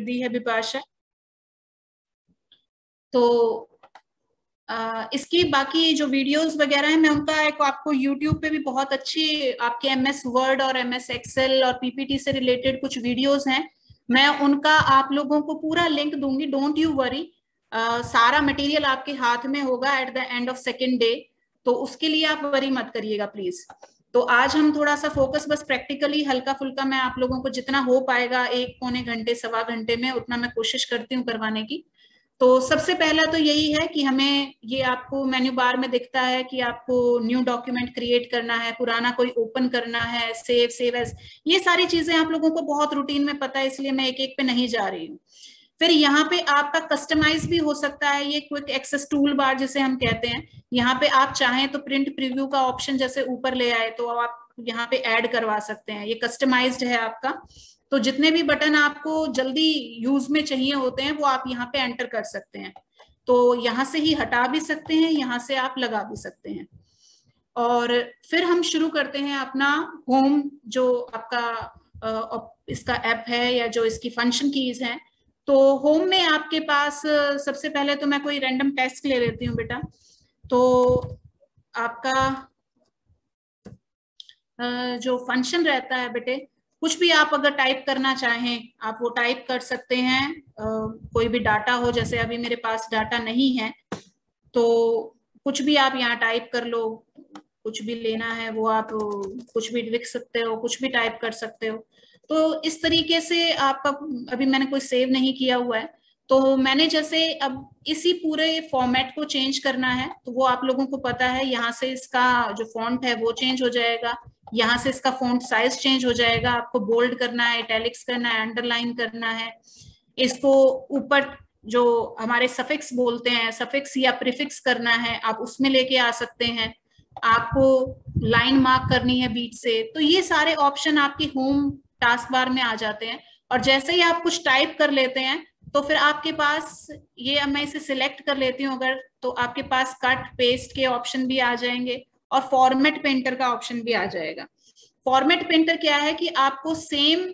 दी है बिपाशा। तो इसकी बाकी जो वीडियोस वगैरह है मैं उनका एक आपको यूट्यूब पे भी बहुत अच्छी आपके MS वर्ड और MS एक्सेल और PPT से रिलेटेड कुछ वीडियोस हैं, मैं उनका आप लोगों को पूरा लिंक दूंगी, डोंट यू वरी। सारा मटेरियल आपके हाथ में होगा at the end of second day, तो उसके लिए आप वरी मत करिएगा प्लीज। तो आज हम थोड़ा सा फोकस बस प्रैक्टिकली हल्का फुल्का मैं आप लोगों को जितना हो पाएगा 1-पौने घंटे 1.25 घंटे में उतना मैं कोशिश करती हूँ करवाने की। तो सबसे पहला तो यही है कि हमें ये आपको मेन्यू बार में दिखता है कि आपको न्यू डॉक्यूमेंट क्रिएट करना है, पुराना कोई ओपन करना है, सेव एज, ये सारी चीजें आप लोगों को बहुत रूटीन में पता है, इसलिए मैं एक एक पे नहीं जा रही हूँ। फिर यहाँ पे आपका कस्टमाइज भी हो सकता है, ये क्विक एक्सेस टूल बार जिसे हम कहते हैं। यहाँ पे आप चाहें तो प्रिंट प्रीव्यू का ऑप्शन जैसे ऊपर ले आए तो आप यहाँ पे ऐड करवा सकते हैं, ये कस्टमाइज्ड है आपका। तो जितने भी बटन आपको जल्दी यूज में चाहिए होते हैं वो आप यहाँ पे एंटर कर सकते हैं। तो यहाँ से ही हटा भी सकते हैं, यहाँ से आप लगा भी सकते हैं। और फिर हम शुरू करते हैं अपना होम, जो आपका इसका ऐप है या जो इसकी फंक्शन कीज हैं। तो होम में आपके पास सबसे पहले तो मैं कोई रैंडम टेक्स्ट ले लेती हूँ बेटा। तो आपका जो फंक्शन रहता है बेटे, कुछ भी आप अगर टाइप करना चाहें आप वो टाइप कर सकते हैं। कोई भी डाटा हो, जैसे अभी मेरे पास डाटा नहीं है तो कुछ भी आप यहाँ टाइप कर लो, कुछ भी लेना है वो आप कुछ भी लिख सकते हो, कुछ भी टाइप कर सकते हो। तो इस तरीके से आपका, अभी मैंने कोई सेव नहीं किया हुआ है तो मैंने जैसे अब इसी पूरे फॉर्मेट को चेंज करना है तो वो आप लोगों को पता है, यहाँ से इसका जो फॉन्ट है वो चेंज हो जाएगा, यहाँ से इसका फॉन्ट साइज चेंज हो जाएगा, आपको बोल्ड करना है, इटैलिक्स करना है, अंडरलाइन करना है, इसको ऊपर जो हमारे सफिक्स बोलते हैं, सफिक्स या प्रीफिक्स करना है आप उसमें लेके आ सकते हैं, आपको लाइन मार्क करनी है बीच से। तो ये सारे ऑप्शन आपके होम टास्क बार में आ जाते हैं। और जैसे ही आप कुछ टाइप कर लेते हैं तो फिर आपके पास ये, अब मैं इसे सिलेक्ट कर लेती हूँ अगर, तो आपके पास कट पेस्ट के ऑप्शन भी आ जाएंगे और फॉर्मेट पेंटर का ऑप्शन भी आ जाएगा। फॉर्मेट पेंटर क्या है कि आपको सेम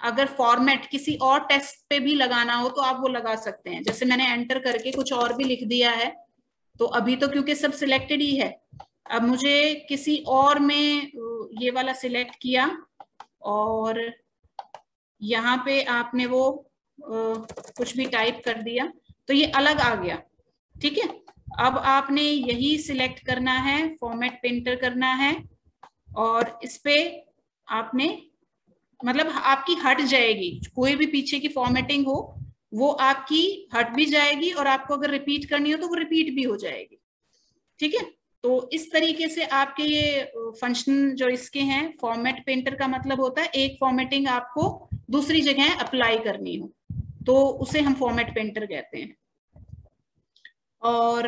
अगर फॉर्मेट किसी और टेक्स्ट पे भी लगाना हो तो आप वो लगा सकते हैं। जैसे मैंने एंटर करके कुछ और भी लिख दिया है तो अभी तो क्योंकि सब सिलेक्टेड ही है, अब मुझे किसी और में ये वाला सिलेक्ट किया और यहाँ पे आपने वो कुछ भी टाइप कर दिया तो ये अलग आ गया, ठीक है। अब आपने यही सिलेक्ट करना है, फॉर्मेट पेंटर करना है और इस पे आपने, मतलब आपकी हट जाएगी, कोई भी पीछे की फॉर्मेटिंग हो वो आपकी हट भी जाएगी और आपको अगर रिपीट करनी हो तो वो रिपीट भी हो जाएगी, ठीक है। तो इस तरीके से आपके ये फंक्शन जो इसके हैं, फॉर्मेट पेंटर का मतलब होता है एक फॉर्मेटिंग आपको दूसरी जगह अप्लाई करनी हो तो उसे हम फॉर्मेट पेंटर कहते हैं। और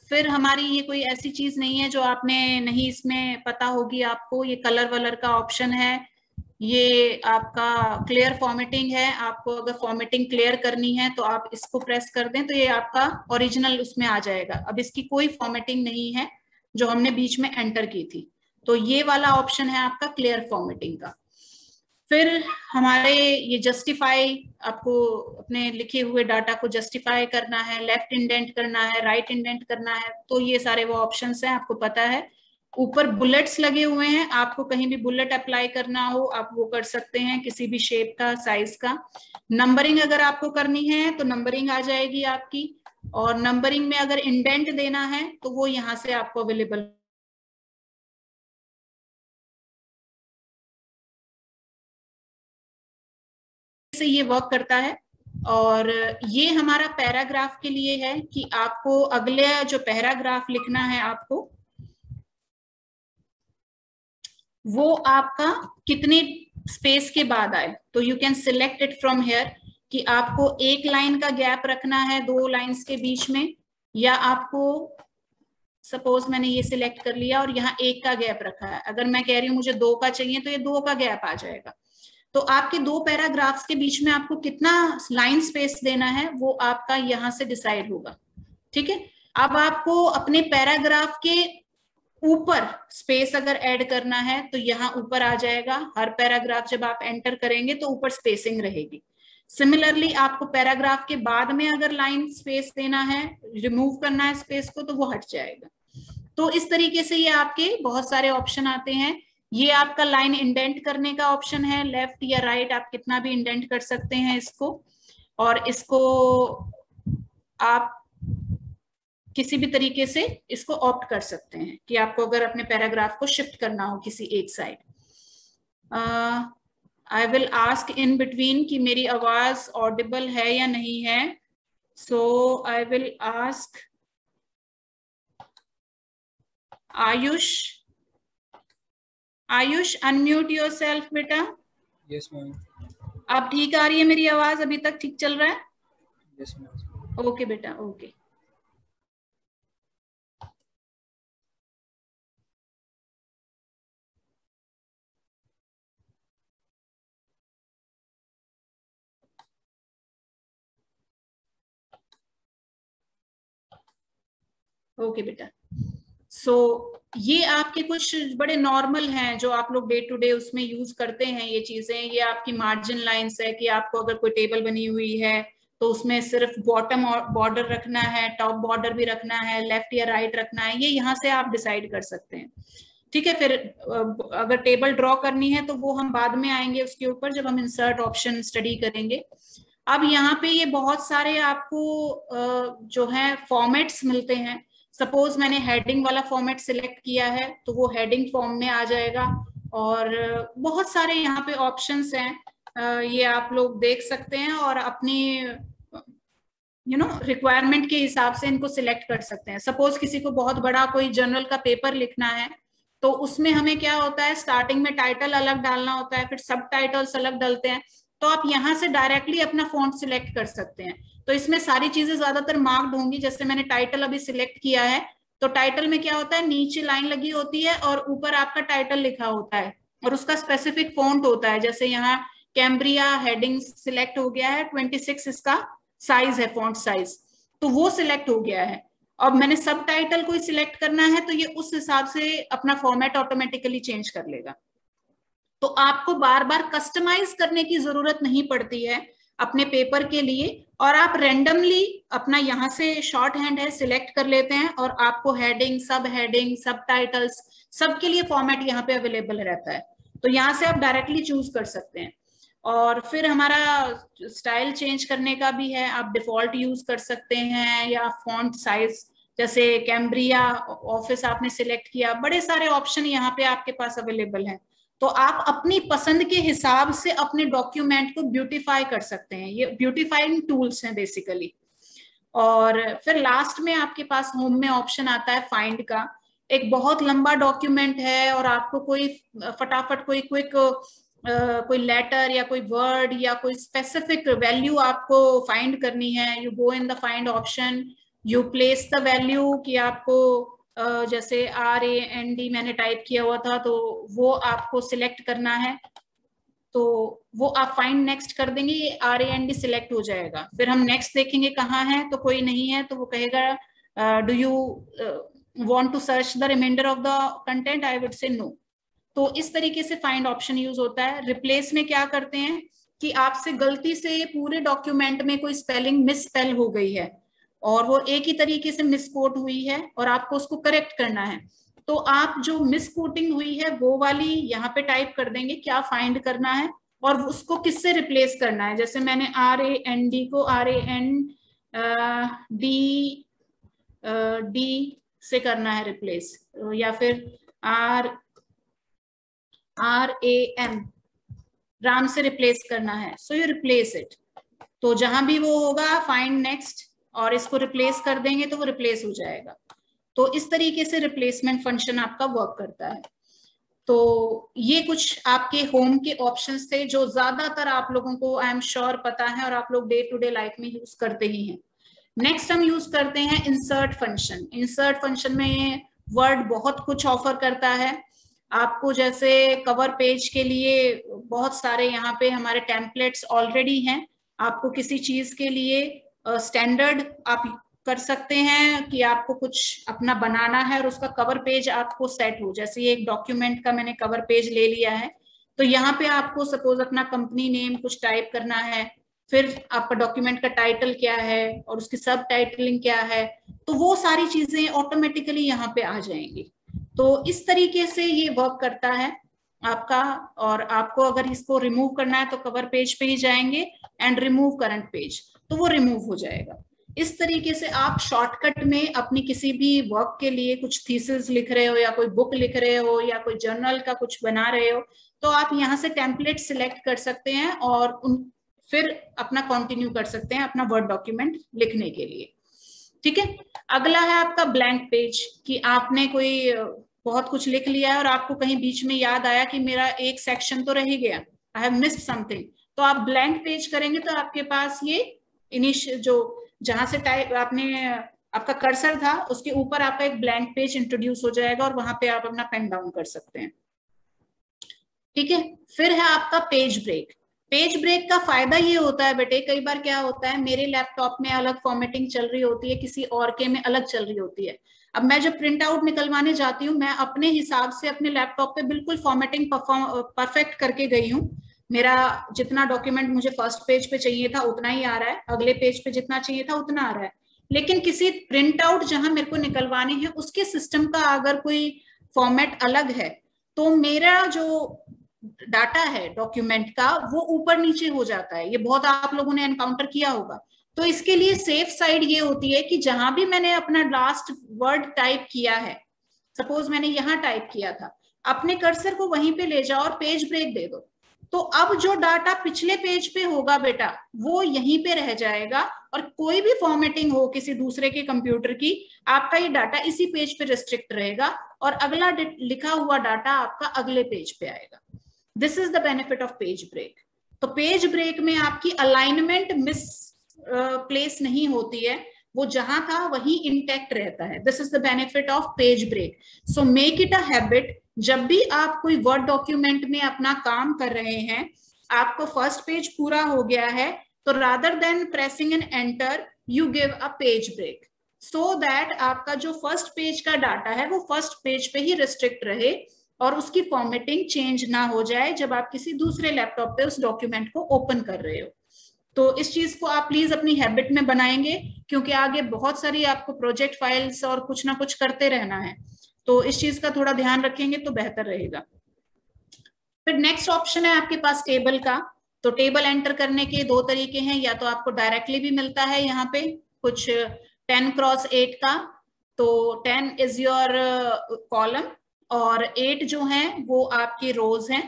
फिर हमारी ये कोई ऐसी चीज नहीं है जो आपने नहीं इसमें पता होगी आपको, ये कलर वलर का ऑप्शन है, ये आपका क्लियर फॉर्मेटिंग है, आपको अगर फॉर्मेटिंग क्लियर करनी है तो आप इसको प्रेस कर दें तो ये आपका ओरिजिनल उसमें आ जाएगा। अब इसकी कोई फॉर्मेटिंग नहीं है जो हमने बीच में एंटर की थी, तो ये वाला ऑप्शन है आपका क्लियर फॉर्मेटिंग का। फिर हमारे ये जस्टिफाई, आपको अपने लिखे हुए डाटा को जस्टिफाई करना है, लेफ्ट इंडेंट करना है, राइट इंडेंट करना है, तो ये सारे वो ऑप्शंस हैं, आपको पता है। ऊपर बुलेट्स लगे हुए हैं, आपको कहीं भी बुलेट अप्लाई करना हो आप वो कर सकते हैं, किसी भी शेप का, साइज का। नंबरिंग अगर आपको करनी है तो नंबरिंग आ जाएगी आपकी, और नंबरिंग में अगर इंडेंट देना है तो वो यहाँ से आपको अवेलेबल से ये वर्क करता है। और ये हमारा पैराग्राफ के लिए है कि आपको अगले जो पैराग्राफ लिखना है आपको वो आपका कितने स्पेस के बाद आए, तो you can select it from here कि आपको एक लाइन का गैप रखना है 2 लाइंस के बीच में, या आपको, सपोज मैंने ये सिलेक्ट कर लिया और यहाँ 1 का गैप रखा है, अगर मैं कह रही हूँ मुझे 2 का चाहिए तो ये 2 का गैप आ जाएगा। तो आपके 2 पैराग्राफ्स के बीच में आपको कितना लाइन स्पेस देना है वो आपका यहाँ से डिसाइड होगा, ठीक है। अब आपको अपने पैराग्राफ के ऊपर स्पेस अगर ऐड करना है तो यहाँ ऊपर आ जाएगा, हर पैराग्राफ जब आप एंटर करेंगे तो ऊपर स्पेसिंग रहेगी। सिमिलरली आपको पैराग्राफ के बाद में अगर लाइन स्पेस देना है, रिमूव करना है स्पेस को, तो वो हट जाएगा। तो इस तरीके से ये आपके बहुत सारे ऑप्शन आते हैं। ये आपका लाइन इंडेंट करने का ऑप्शन है, लेफ्ट या राइट आप कितना भी इंडेंट कर सकते हैं इसको, और इसको आप किसी भी तरीके से इसको ऑप्ट कर सकते हैं कि आपको अगर अपने पैराग्राफ को शिफ्ट करना हो किसी एक side. I will ask in between कि मेरी आवाज ऑडिबल है या नहीं है। So I will ask Ayush. Ayush unmute yourself बेटा। Yes ma'am. अब ठीक आ रही है मेरी आवाज? अभी तक ठीक चल रहा है? Yes ma'am. ओके बेटा, ओके। ओके बेटा। सो ये आपके कुछ बड़े नॉर्मल हैं जो आप लोग डे टू डे उसमें यूज करते हैं ये चीजें। ये आपकी मार्जिन लाइंस है कि आपको अगर कोई टेबल बनी हुई है तो उसमें सिर्फ बॉटम बॉर्डर रखना है, टॉप बॉर्डर भी रखना है, लेफ्ट या राइट रखना है, ये यहाँ से आप डिसाइड कर सकते हैं। ठीक है, फिर अगर टेबल ड्रॉ करनी है तो वो हम बाद में आएंगे उसके ऊपर जब हम इंसर्ट ऑप्शन स्टडी करेंगे। अब यहाँ पे ये बहुत सारे आपको जो है फॉर्मेट्स मिलते हैं। सपोज मैंने हेडिंग वाला फॉर्मेट सिलेक्ट किया है तो वो हेडिंग फॉर्म में आ जाएगा, और बहुत सारे यहाँ पे ऑप्शंस हैं, ये आप लोग देख सकते हैं और अपनी रिक्वायरमेंट के हिसाब से इनको सिलेक्ट कर सकते हैं। सपोज किसी को बहुत बड़ा कोई जर्नल का पेपर लिखना है तो उसमें हमें क्या होता है, स्टार्टिंग में टाइटल अलग डालना होता है, फिर सब टाइटल्स अलग डलते हैं, तो आप यहाँ से डायरेक्टली अपना फॉन्ट सिलेक्ट कर सकते हैं। तो इसमें सारी चीजें ज्यादातर मार्क्ड होंगी। जैसे मैंने टाइटल अभी सिलेक्ट किया है तो टाइटल में क्या होता है, नीचे लाइन लगी होती है और ऊपर आपका टाइटल लिखा होता है और उसका स्पेसिफिक फॉन्ट होता है। जैसे यहाँ कैम्ब्रिया हेडिंग सिलेक्ट हो गया है, 26 इसका साइज है, फॉन्ट साइज, तो वो सिलेक्ट हो गया है। अब मैंने सब टाइटल को सिलेक्ट करना है तो ये उस हिसाब से अपना फॉर्मेट ऑटोमेटिकली चेंज कर लेगा। तो आपको बार बार कस्टमाइज करने की जरूरत नहीं पड़ती है अपने पेपर के लिए, और आप रेंडमली अपना यहाँ से शॉर्ट हैंड है सिलेक्ट कर लेते हैं और आपको हेडिंग, सब टाइटल्स सबके लिए फॉर्मेट यहाँ पे अवेलेबल रहता है। तो यहाँ से आप डायरेक्टली चूज कर सकते हैं। और फिर हमारा स्टाइल चेंज करने का भी है, आप डिफॉल्ट यूज कर सकते हैं या फॉन्ट साइज, जैसे कैम्ब्रिया ऑफिस आपने सिलेक्ट किया, बड़े सारे ऑप्शन यहाँ पे आपके पास अवेलेबल हैं। तो आप अपनी पसंद के हिसाब से अपने डॉक्यूमेंट को ब्यूटीफाई कर सकते हैं। ये ब्यूटीफाइंग टूल्स हैं बेसिकली। और फिर लास्ट में आपके पास होम में ऑप्शन आता है फाइंड का। एक बहुत लंबा डॉक्यूमेंट है और आपको कोई फटाफट कोई क्विक कोई लेटर या कोई वर्ड या कोई स्पेसिफिक वैल्यू आपको फाइंड करनी है, you go in the find option, you place the value कि आपको जैसे RAND मैंने टाइप किया हुआ था तो वो आपको सिलेक्ट करना है, तो वो आप फाइंड नेक्स्ट कर देंगे, ये RAND सिलेक्ट हो जाएगा। फिर हम नेक्स्ट देखेंगे कहाँ है, तो कोई नहीं है तो वो कहेगा do you want to search the reminder of the content, I would say no. तो इस तरीके से फाइंड ऑप्शन यूज होता है। रिप्लेस में क्या करते हैं कि आपसे गलती से पूरे डॉक्यूमेंट में कोई स्पेलिंग मिस स्पेल हो गई है और वो एक ही तरीके से मिसकोट हुई है और आपको उसको करेक्ट करना है, तो आप जो मिसकोटिंग हुई है वो वाली यहाँ पे टाइप कर देंगे क्या फाइंड करना है और उसको किससे रिप्लेस करना है। जैसे मैंने RAND को RAND से करना है रिप्लेस, या फिर RAM राम से रिप्लेस करना है, सो यू रिप्लेस इट। तो जहां भी वो होगा फाइंड नेक्स्ट और इसको रिप्लेस कर देंगे तो वो रिप्लेस हो जाएगा। तो इस तरीके से रिप्लेसमेंट फंक्शन आपका वर्क करता है। तो ये कुछ आपके होम के ऑप्शंस थे जो ज्यादातर आप लोगों को आई एम श्योर पता है और आप लोग डे टू डे लाइफ में यूज करते ही हैं। नेक्स्ट हम यूज करते हैं इंसर्ट फंक्शन। इंसर्ट फंक्शन में वर्ड बहुत कुछ ऑफर करता है आपको। जैसे कवर पेज के लिए बहुत सारे यहाँ पे हमारे टेम्पलेट्स ऑलरेडी हैं। आपको किसी चीज के लिए स्टैंडर्ड आप कर सकते हैं कि आपको कुछ अपना बनाना है और उसका कवर पेज आपको सेट हो। जैसे ये एक डॉक्यूमेंट का मैंने कवर पेज ले लिया है, तो यहाँ पे आपको सपोज अपना कंपनी नेम कुछ टाइप करना है फिर आपका डॉक्यूमेंट का टाइटल क्या है और उसकी सब टाइटलिंग क्या है, तो वो सारी चीजें ऑटोमेटिकली यहाँ पे आ जाएंगी। तो इस तरीके से ये वर्क करता है आपका। और आपको अगर इसको रिमूव करना है तो कवर पेज पे ही जाएंगे एंड रिमूव करंट पेज, तो वो रिमूव हो जाएगा। इस तरीके से आप शॉर्टकट में अपनी किसी भी वर्क के लिए, कुछ थीसिस लिख रहे हो या कोई बुक लिख रहे हो या कोई जर्नल का कुछ बना रहे हो, तो आप यहाँ से टेम्पलेट सिलेक्ट कर सकते हैं और उन फिर अपना कंटिन्यू कर सकते हैं अपना वर्ड डॉक्यूमेंट लिखने के लिए। ठीक है, अगला है आपका ब्लैंक पेज, कि आपने कोई बहुत कुछ लिख लिया है और आपको कहीं बीच में याद आया कि मेरा एक सेक्शन तो रह ही गया, आई हैव मिस्ड समथिंग, तो आप ब्लैंक पेज करेंगे तो आपके पास ये जो जहां से टाइप आपने आपका कर्सर था उसके ऊपर आपका एक ब्लैंक पेज इंट्रोड्यूस हो जाएगा और वहां पे आप अपना पेन डाउन कर सकते हैं। ठीक है, फिर है आपका पेज ब्रेक। पेज ब्रेक का फायदा ये होता है बेटे, कई बार क्या होता है मेरे लैपटॉप में अलग फॉर्मेटिंग चल रही होती है, किसी और के में अलग चल रही होती है। अब मैं जब प्रिंट आउट निकलवाने जाती हूँ, मैं अपने हिसाब से अपने लैपटॉप पे बिल्कुल फॉर्मेटिंग परफेक्ट करके गई हूँ। मेरा जितना डॉक्यूमेंट मुझे फर्स्ट पेज पे चाहिए था उतना ही आ रहा है, अगले पेज पे जितना चाहिए था उतना आ रहा है। लेकिन किसी प्रिंट आउट जहां मेरे को निकलवाने हैं उसके सिस्टम का अगर कोई फॉर्मेट अलग है, तो मेरा जो डाटा है डॉक्यूमेंट का वो ऊपर नीचे हो जाता है। ये बहुत आप लोगों ने एनकाउंटर किया होगा। तो इसके लिए सेफ साइड ये होती है कि जहां भी मैंने अपना लास्ट वर्ड टाइप किया है, सपोज मैंने यहां टाइप किया था, अपने कर्सर को वहीं पे ले जाओ और पेज ब्रेक दे दो, तो अब जो डाटा पिछले पेज पे होगा बेटा वो यहीं पे रह जाएगा, और कोई भी फॉर्मेटिंग हो किसी दूसरे के कंप्यूटर की, आपका ये डाटा इसी पेज पे रिस्ट्रिक्ट रहेगा और अगला लिखा हुआ डाटा आपका अगले पेज पे आएगा। This is the benefit of page break. तो पेज ब्रेक में आपकी अलाइनमेंट मिस प्लेस नहीं होती है, वो जहां था वही इंटैक्ट रहता है। This is the benefit of page break. So make it a habit, जब भी आप कोई वर्ड डॉक्यूमेंट में अपना काम कर रहे हैं, आपको फर्स्ट पेज पूरा हो गया है, तो rather than pressing an enter you give a page break, so that आपका जो फर्स्ट पेज का डाटा है वो फर्स्ट पेज पे ही रिस्ट्रिक्ट रहे और उसकी फॉर्मेटिंग चेंज ना हो जाए जब आप किसी दूसरे लैपटॉप पे उस डॉक्यूमेंट को ओपन कर रहे हो। तो इस चीज को आप प्लीज अपनी हैबिट में बनाएंगे, क्योंकि आगे बहुत सारी आपको प्रोजेक्ट फाइल्स और कुछ ना कुछ करते रहना है, तो इस चीज का थोड़ा ध्यान रखेंगे तो बेहतर रहेगा। फिर नेक्स्ट ऑप्शन है आपके पास टेबल का। तो टेबल एंटर करने के दो तरीके हैं, या तो आपको डायरेक्टली भी मिलता है यहाँ पे कुछ 10x8 का, तो 10 इज योर कॉलम और 8 जो है वो आपकी रोज हैं।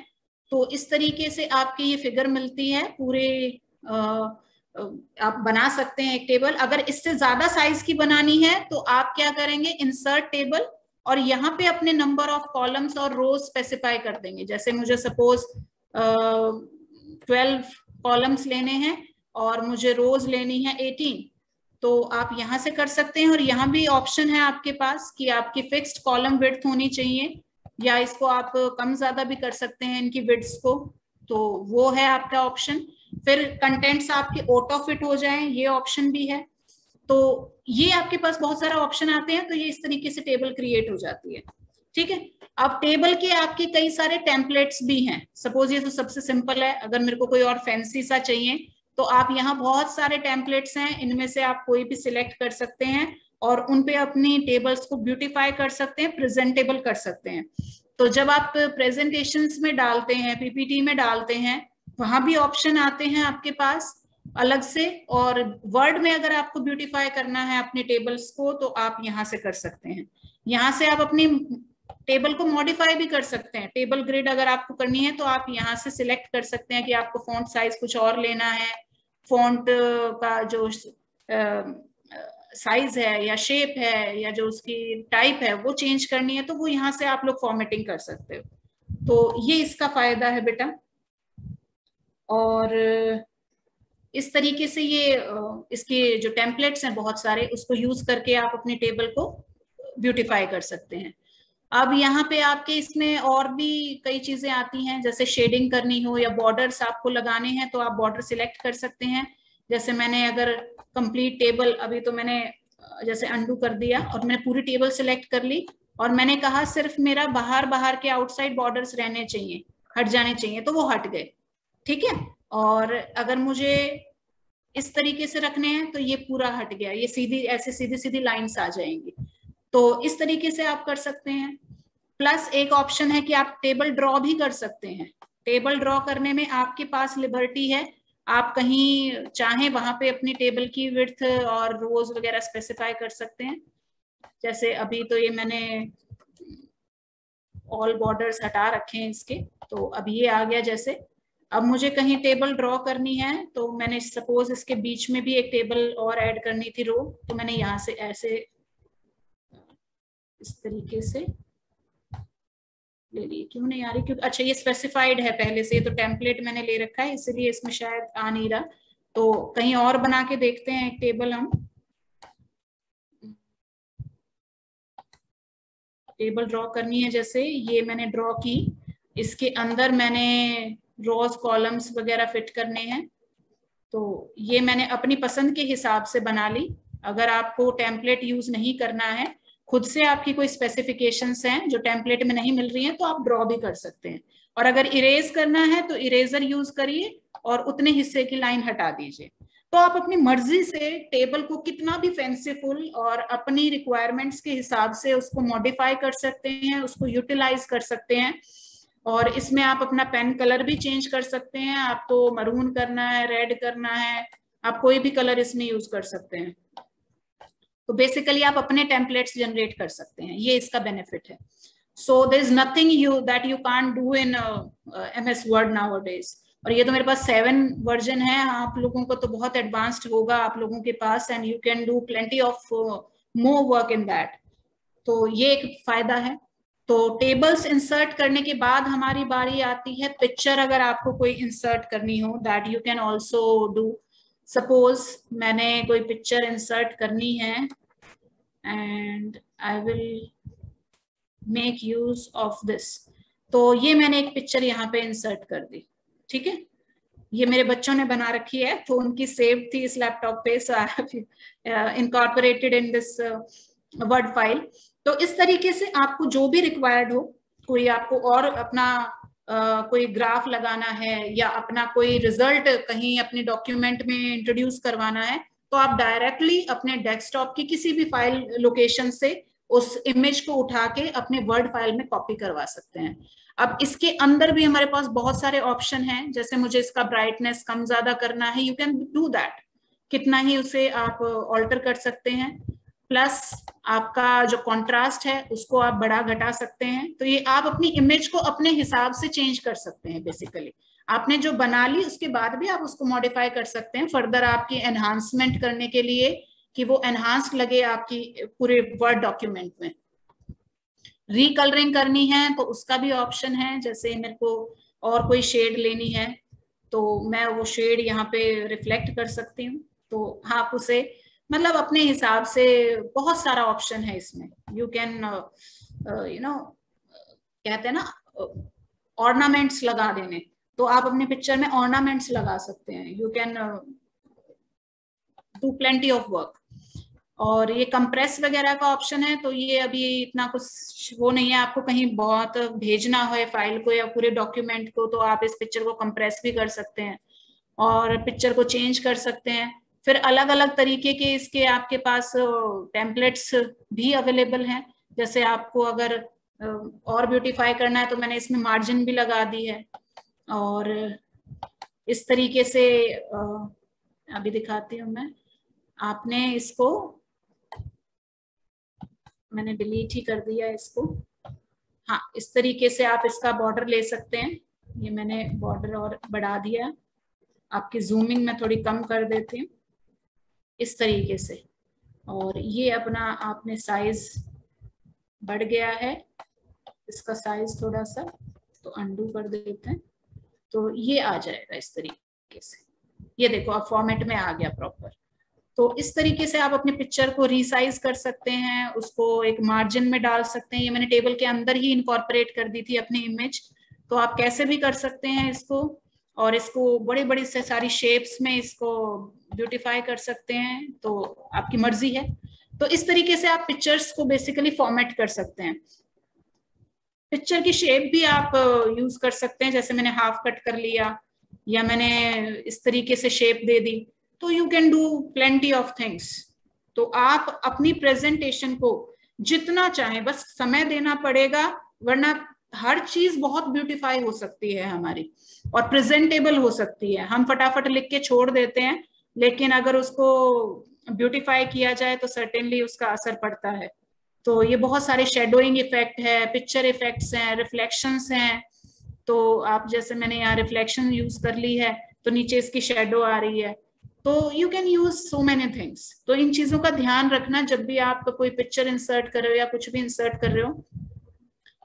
तो इस तरीके से आपकी ये फिगर मिलती है पूरे, आप बना सकते हैं एक टेबल। अगर इससे ज्यादा साइज की बनानी है तो आप क्या करेंगे, इंसर्ट टेबल, और यहाँ पे अपने नंबर ऑफ कॉलम्स और रोज स्पेसिफाई कर देंगे। जैसे मुझे सपोज 12 कॉलम्स लेने हैं और मुझे रोज लेनी है 18, तो आप यहाँ से कर सकते हैं। और यहाँ भी ऑप्शन है आपके पास कि आपकी फिक्स्ड कॉलम विड्थ होनी चाहिए, या इसको आप कम ज्यादा भी कर सकते हैं इनकी विड्थ को, तो वो है आपका ऑप्शन। फिर कंटेंट्स आपके ऑटो फिट हो जाएं, ये ऑप्शन भी है। तो ये आपके पास बहुत सारा ऑप्शन आते हैं, तो ये इस तरीके से टेबल क्रिएट हो जाती है। ठीक है, अब टेबल के आपके कई सारे टेम्पलेट्स भी हैं। सपोज ये तो सबसे सिंपल है, अगर मेरे को कोई और फैंसी सा चाहिए तो आप यहाँ बहुत सारे टेम्पलेट्स हैं, इनमें से आप कोई भी सिलेक्ट कर सकते हैं और उनपे अपनी टेबल्स को ब्यूटीफाई कर सकते हैं, प्रेजेंटेबल कर सकते हैं। तो जब आप प्रेजेंटेशंस में डालते हैं, पीपीटी में डालते हैं, वहां भी ऑप्शन आते हैं आपके पास अलग से। और वर्ड में अगर आपको ब्यूटीफाई करना है अपने टेबल्स को, तो आप यहाँ से कर सकते हैं। यहाँ से आप अपनी टेबल को मॉडिफाई भी कर सकते हैं। टेबल ग्रिड अगर आपको करनी है तो आप यहाँ से सिलेक्ट कर सकते हैं कि आपको फॉन्ट साइज कुछ और लेना है, फॉन्ट का जो साइज है या शेप है या जो उसकी टाइप है वो चेंज करनी है, तो वो यहाँ से आप लोग फॉर्मेटिंग कर सकते हो। तो ये इसका फायदा है बेटा। और इस तरीके से ये इसके जो टेम्पलेट्स हैं बहुत सारे, उसको यूज करके आप अपनी टेबल को ब्यूटीफाई कर सकते हैं। अब यहाँ पे आपके इसमें और भी कई चीजें आती हैं, जैसे शेडिंग करनी हो या बॉर्डर्स आपको लगाने हैं तो आप बॉर्डर सिलेक्ट कर सकते हैं। जैसे मैंने अगर कंप्लीट टेबल, अभी तो मैंने जैसे अंडू कर दिया और मैंने पूरी टेबल सिलेक्ट कर ली और मैंने कहा सिर्फ मेरा बाहर के आउटसाइड बॉर्डर्स रहने चाहिए, हट जाने चाहिए, तो वो हट गए। ठीक है, और अगर मुझे इस तरीके से रखने हैं तो ये पूरा हट गया, ये सीधी ऐसे सीधी सीधी लाइंस आ जाएंगी। तो इस तरीके से आप कर सकते हैं। प्लस एक ऑप्शन है कि आप टेबल ड्रॉ भी कर सकते हैं। टेबल ड्रॉ करने में आपके पास लिबर्टी है, आप कहीं चाहें वहां पे अपनी टेबल की विड्थ और रोज वगैरह स्पेसिफाई कर सकते हैं। जैसे अभी तो ये मैंने ऑल बॉर्डर्स हटा रखे हैं इसके, तो अब ये आ गया। जैसे अब मुझे कहीं टेबल ड्रॉ करनी है तो मैंने सपोज इसके बीच में भी एक टेबल और ऐड करनी थी रो, तो मैंने यहाँ से ऐसे इस तरीके से ले ली। क्यों नहीं आ रही? क्योंकि अच्छा ये स्पेसिफाइड है पहले से, तो टेम्पलेट मैंने ले रखा है इसलिए इसमें शायद आ नहीं रहा। तो कहीं और बना के देखते हैं एक टेबल। हम टेबल ड्रॉ करनी है, जैसे ये मैंने ड्रॉ की, इसके अंदर मैंने रोज कॉलम्स वगैरह फिट करने हैं। तो ये मैंने अपनी पसंद के हिसाब से बना ली। अगर आपको टेम्पलेट यूज नहीं करना है, खुद से आपकी कोई स्पेसिफिकेशंस हैं जो टेम्पलेट में नहीं मिल रही हैं, तो आप ड्रॉ भी कर सकते हैं। और अगर इरेज करना है तो इरेजर यूज करिए और उतने हिस्से की लाइन हटा दीजिए। तो आप अपनी मर्जी से टेबल को कितना भी फैंसीफुल और अपनी रिक्वायरमेंट्स के हिसाब से उसको मॉडिफाई कर सकते हैं, उसको यूटिलाइज कर सकते हैं। और इसमें आप अपना पेन कलर भी चेंज कर सकते हैं, आपको मरून करना है, रेड करना है, आप कोई भी कलर इसमें यूज कर सकते हैं। तो बेसिकली आप अपने टेम्पलेट्स जनरेट कर सकते हैं, ये इसका बेनिफिट है। So there is nothing you that you can't do in MS word nowadays. और ये तो मेरे पास 7 वर्जन है, आप लोगों को तो बहुत एडवांस्ड होगा आप लोगों के पास, and you can do plenty of more work in that. तो ये एक फायदा है। तो टेबल्स इंसर्ट करने के बाद हमारी बारी आती है पिक्चर। अगर आपको कोई इंसर्ट करनी हो, that you can also do. Suppose मैंने कोई पिक्चर इंसर्ट करनी है and I will make use of this. तो ये मैंने एक पिक्चर यहाँ पे इंसर्ट कर दी, ठीक है। ये मेरे बच्चों ने बना रखी है, तो उनकी सेव थी इस लैपटॉप पे, so I have incorporated in this word file. तो इस तरीके से आपको जो भी रिक्वायर्ड हो, कोई आपको और अपना कोई ग्राफ लगाना है या अपना कोई रिजल्ट कहीं अपने डॉक्यूमेंट में इंट्रोड्यूस करवाना है, तो आप डायरेक्टली अपने डेस्कटॉप की किसी भी फाइल लोकेशन से उस इमेज को उठा के अपने वर्ड फाइल में कॉपी करवा सकते हैं। अब इसके अंदर भी हमारे पास बहुत सारे ऑप्शन हैं, जैसे मुझे इसका ब्राइटनेस कम ज्यादा करना है, यू कैन डू दैट, कितना ही उसे आप ऑल्टर कर सकते हैं। प्लस आपका जो कॉन्ट्रास्ट है उसको आप बढ़ा घटा सकते हैं। तो ये आप अपनी इमेज को अपने हिसाब से चेंज कर सकते हैं। बेसिकली आपने जो बना ली उसके बाद भी आप उसको मॉडिफाई कर सकते हैं फर्दर आपकी एनहांसमेंट करने के लिए, कि वो एनहांस्ड लगे आपकी पूरे वर्ड डॉक्यूमेंट में। रिकलरिंग करनी है तो उसका भी ऑप्शन है, जैसे मेरे को और कोई शेड लेनी है तो मैं वो शेड यहाँ पे रिफ्लेक्ट कर सकती हूँ। तो आप उसे मतलब अपने हिसाब से, बहुत सारा ऑप्शन है इसमें। यू कैन यू नो कहते हैं ना ऑर्नामेंट्स लगा देने, तो आप अपने पिक्चर में ऑर्नामेंट्स लगा सकते हैं। You can do plenty of work. और ये कंप्रेस वगैरह का ऑप्शन है, तो ये अभी इतना कुछ वो नहीं है। आपको कहीं बहुत भेजना हो फाइल को या पूरे डॉक्यूमेंट को, तो आप इस पिक्चर को कंप्रेस भी कर सकते हैं और पिक्चर को चेंज कर सकते हैं। फिर अलग अलग तरीके के इसके आपके पास टेम्पलेट्स भी अवेलेबल हैं। जैसे आपको अगर और ब्यूटीफाई करना है तो मैंने इसमें मार्जिन भी लगा दी है। और इस तरीके से अभी दिखाती हूँ मैं। आपने इसको, मैंने डिलीट ही कर दिया इसको। हाँ, इस तरीके से आप इसका बॉर्डर ले सकते हैं। ये मैंने बॉर्डर और बढ़ा दिया, आपकी जूमिंग में थोड़ी कम कर देती हूँ इस तरीके से। और ये अपना आपने साइज बढ़ गया है, इसका साइज थोड़ा सा, तो अंडू कर देते हैं, तो ये आ जाएगा इस तरीके से। ये देखो अब फॉर्मेट में आ गया प्रॉपर। तो इस तरीके से आप अपने पिक्चर को रीसाइज कर सकते हैं, उसको एक मार्जिन में डाल सकते हैं। ये मैंने टेबल के अंदर ही इनकॉर्पोरेट कर दी थी अपनी इमेज, तो आप कैसे भी कर सकते हैं इसको। और इसको बड़ी बड़ी से सारी शेप्स में इसको ब्यूटीफाई कर सकते हैं, तो आपकी मर्जी है। तो इस तरीके से आप पिक्चर्स को बेसिकली फॉर्मेट कर सकते हैं। पिक्चर की शेप भी आप यूज कर सकते हैं, जैसे मैंने हाफ कट कर लिया या मैंने इस तरीके से शेप दे दी, तो you can do plenty of things. तो आप अपनी प्रेजेंटेशन को जितना चाहें, बस समय देना पड़ेगा, वरना हर चीज बहुत ब्यूटीफाई हो सकती है हमारी और प्रेजेंटेबल हो सकती है। हम फटाफट लिख के छोड़ देते हैं, लेकिन अगर उसको ब्यूटीफाई किया जाए तो सर्टेनली उसका असर पड़ता है। तो ये बहुत सारे शेडोइंग इफेक्ट है, पिक्चर इफेक्ट्स हैं, रिफ्लेक्शंस हैं। तो आप जैसे मैंने यहाँ रिफ्लेक्शन यूज कर ली है तो नीचे इसकी शेडो आ रही है। तो you can use so many things. तो इन चीजों का ध्यान रखना जब भी आप कोई पिक्चर इंसर्ट कर रहे हो या कुछ भी इंसर्ट कर रहे हो।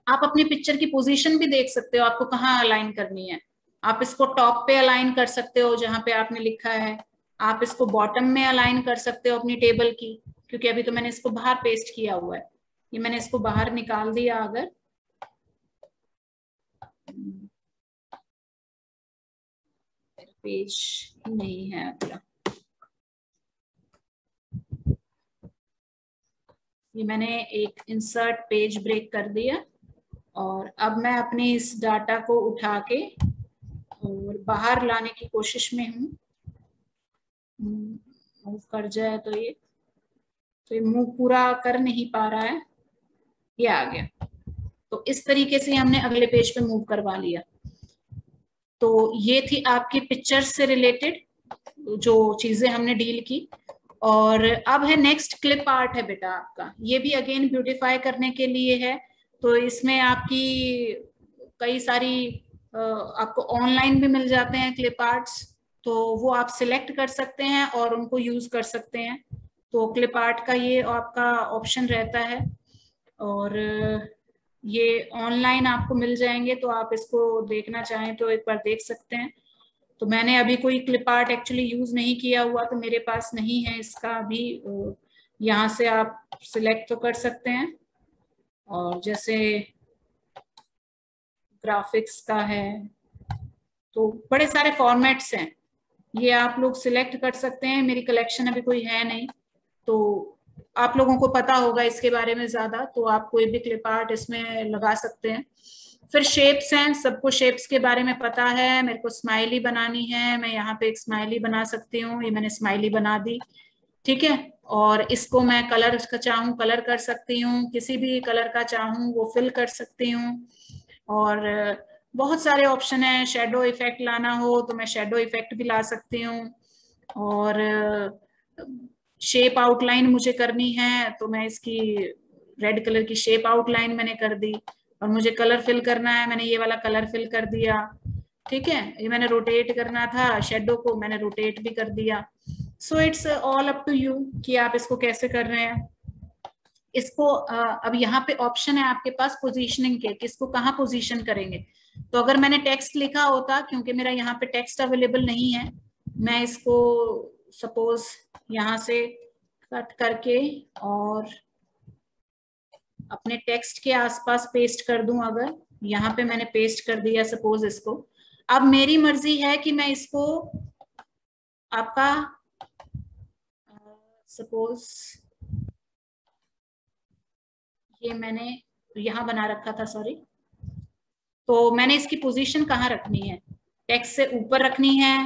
आप अपनी पिक्चर की पोजीशन भी देख सकते हो, आपको कहाँ अलाइन करनी है। आप इसको टॉप पे अलाइन कर सकते हो जहां पे आपने लिखा है, आप इसको बॉटम में अलाइन कर सकते हो अपनी टेबल की, क्योंकि अभी तो मैंने इसको बाहर पेस्ट किया हुआ है। ये मैंने इसको बाहर निकाल दिया, अगर पेज नहीं है अगला, ये मैंने एक इंसर्ट पेज ब्रेक कर दिया। और अब मैं अपनी इस डाटा को उठा के और बाहर लाने की कोशिश में हूँ। मूव कर जाए तो ये मूव पूरा कर नहीं पा रहा है, ये आ गया। तो इस तरीके से हमने अगले पेज पे मूव करवा लिया। तो ये थी आपकी पिक्चर से रिलेटेड जो चीजें हमने डील की। और अब है नेक्स्ट क्लिप आर्ट है बेटा आपका। ये भी अगेन ब्यूटीफाई करने के लिए है। तो इसमें आपकी कई सारी आपको ऑनलाइन भी मिल जाते हैं क्लिप आर्ट्स, तो वो आप सिलेक्ट कर सकते हैं और उनको यूज कर सकते हैं। तो क्लिप आर्ट का ये आपका ऑप्शन रहता है और ये ऑनलाइन आपको मिल जाएंगे, तो आप इसको देखना चाहें तो एक बार देख सकते हैं। तो मैंने अभी कोई क्लिप आर्ट एक्चुअली यूज नहीं किया हुआ, तो मेरे पास नहीं है इसका अभी। यहाँ से आप सिलेक्ट तो कर सकते हैं, और जैसे ग्राफिक्स का है तो बड़े सारे फॉर्मेट्स हैं, ये आप लोग सिलेक्ट कर सकते हैं। मेरी कलेक्शन अभी कोई है नहीं, तो आप लोगों को पता होगा इसके बारे में ज्यादा, तो आप कोई भी क्लिप आर्ट इसमें लगा सकते हैं। फिर शेप्स हैं, सबको शेप्स के बारे में पता है। मेरे को स्माइली बनानी है, मैं यहाँ पे एक स्माइली बना सकती हूँ, ये मैंने स्माइली बना दी, ठीक है। और इसको मैं कलर का चाहूँ कलर कर सकती हूँ, किसी भी कलर का चाहूँ वो फिल कर सकती हूँ। और बहुत सारे ऑप्शन है, शेडो इफेक्ट लाना हो तो मैं शेडो इफेक्ट भी ला सकती हूँ। और शेप आउटलाइन मुझे करनी है तो मैं इसकी रेड कलर की शेप आउटलाइन मैंने कर दी। और मुझे कलर फिल करना है, मैंने ये वाला कलर फिल कर दिया, ठीक है। ये मैंने रोटेट करना था शेडो को, मैंने रोटेट भी कर दिया। So it's all up to you कि आप इसको कैसे कर रहे हैं इसको। अब यहाँ पे ऑप्शन है आपके पास पोजीशनिंग के, किसको कहाँ पोजीशन करेंगे। तो अगर मैंने टेक्स्ट लिखा होता, क्योंकि मेरा यहाँ पे टेक्स्ट अवेलेबल नहीं है, मैं इसको सपोज यहाँ से कट करके और अपने टेक्स्ट के आसपास पेस्ट कर दूं। अगर यहाँ पे मैंने पेस्ट कर दिया सपोज इसको, अब मेरी मर्जी है कि मैं इसको आपका सपोज ये मैंने यहाँ बना रखा था, सॉरी। तो मैंने इसकी पोजीशन कहाँ रखनी है, टेक्स्ट से ऊपर रखनी है,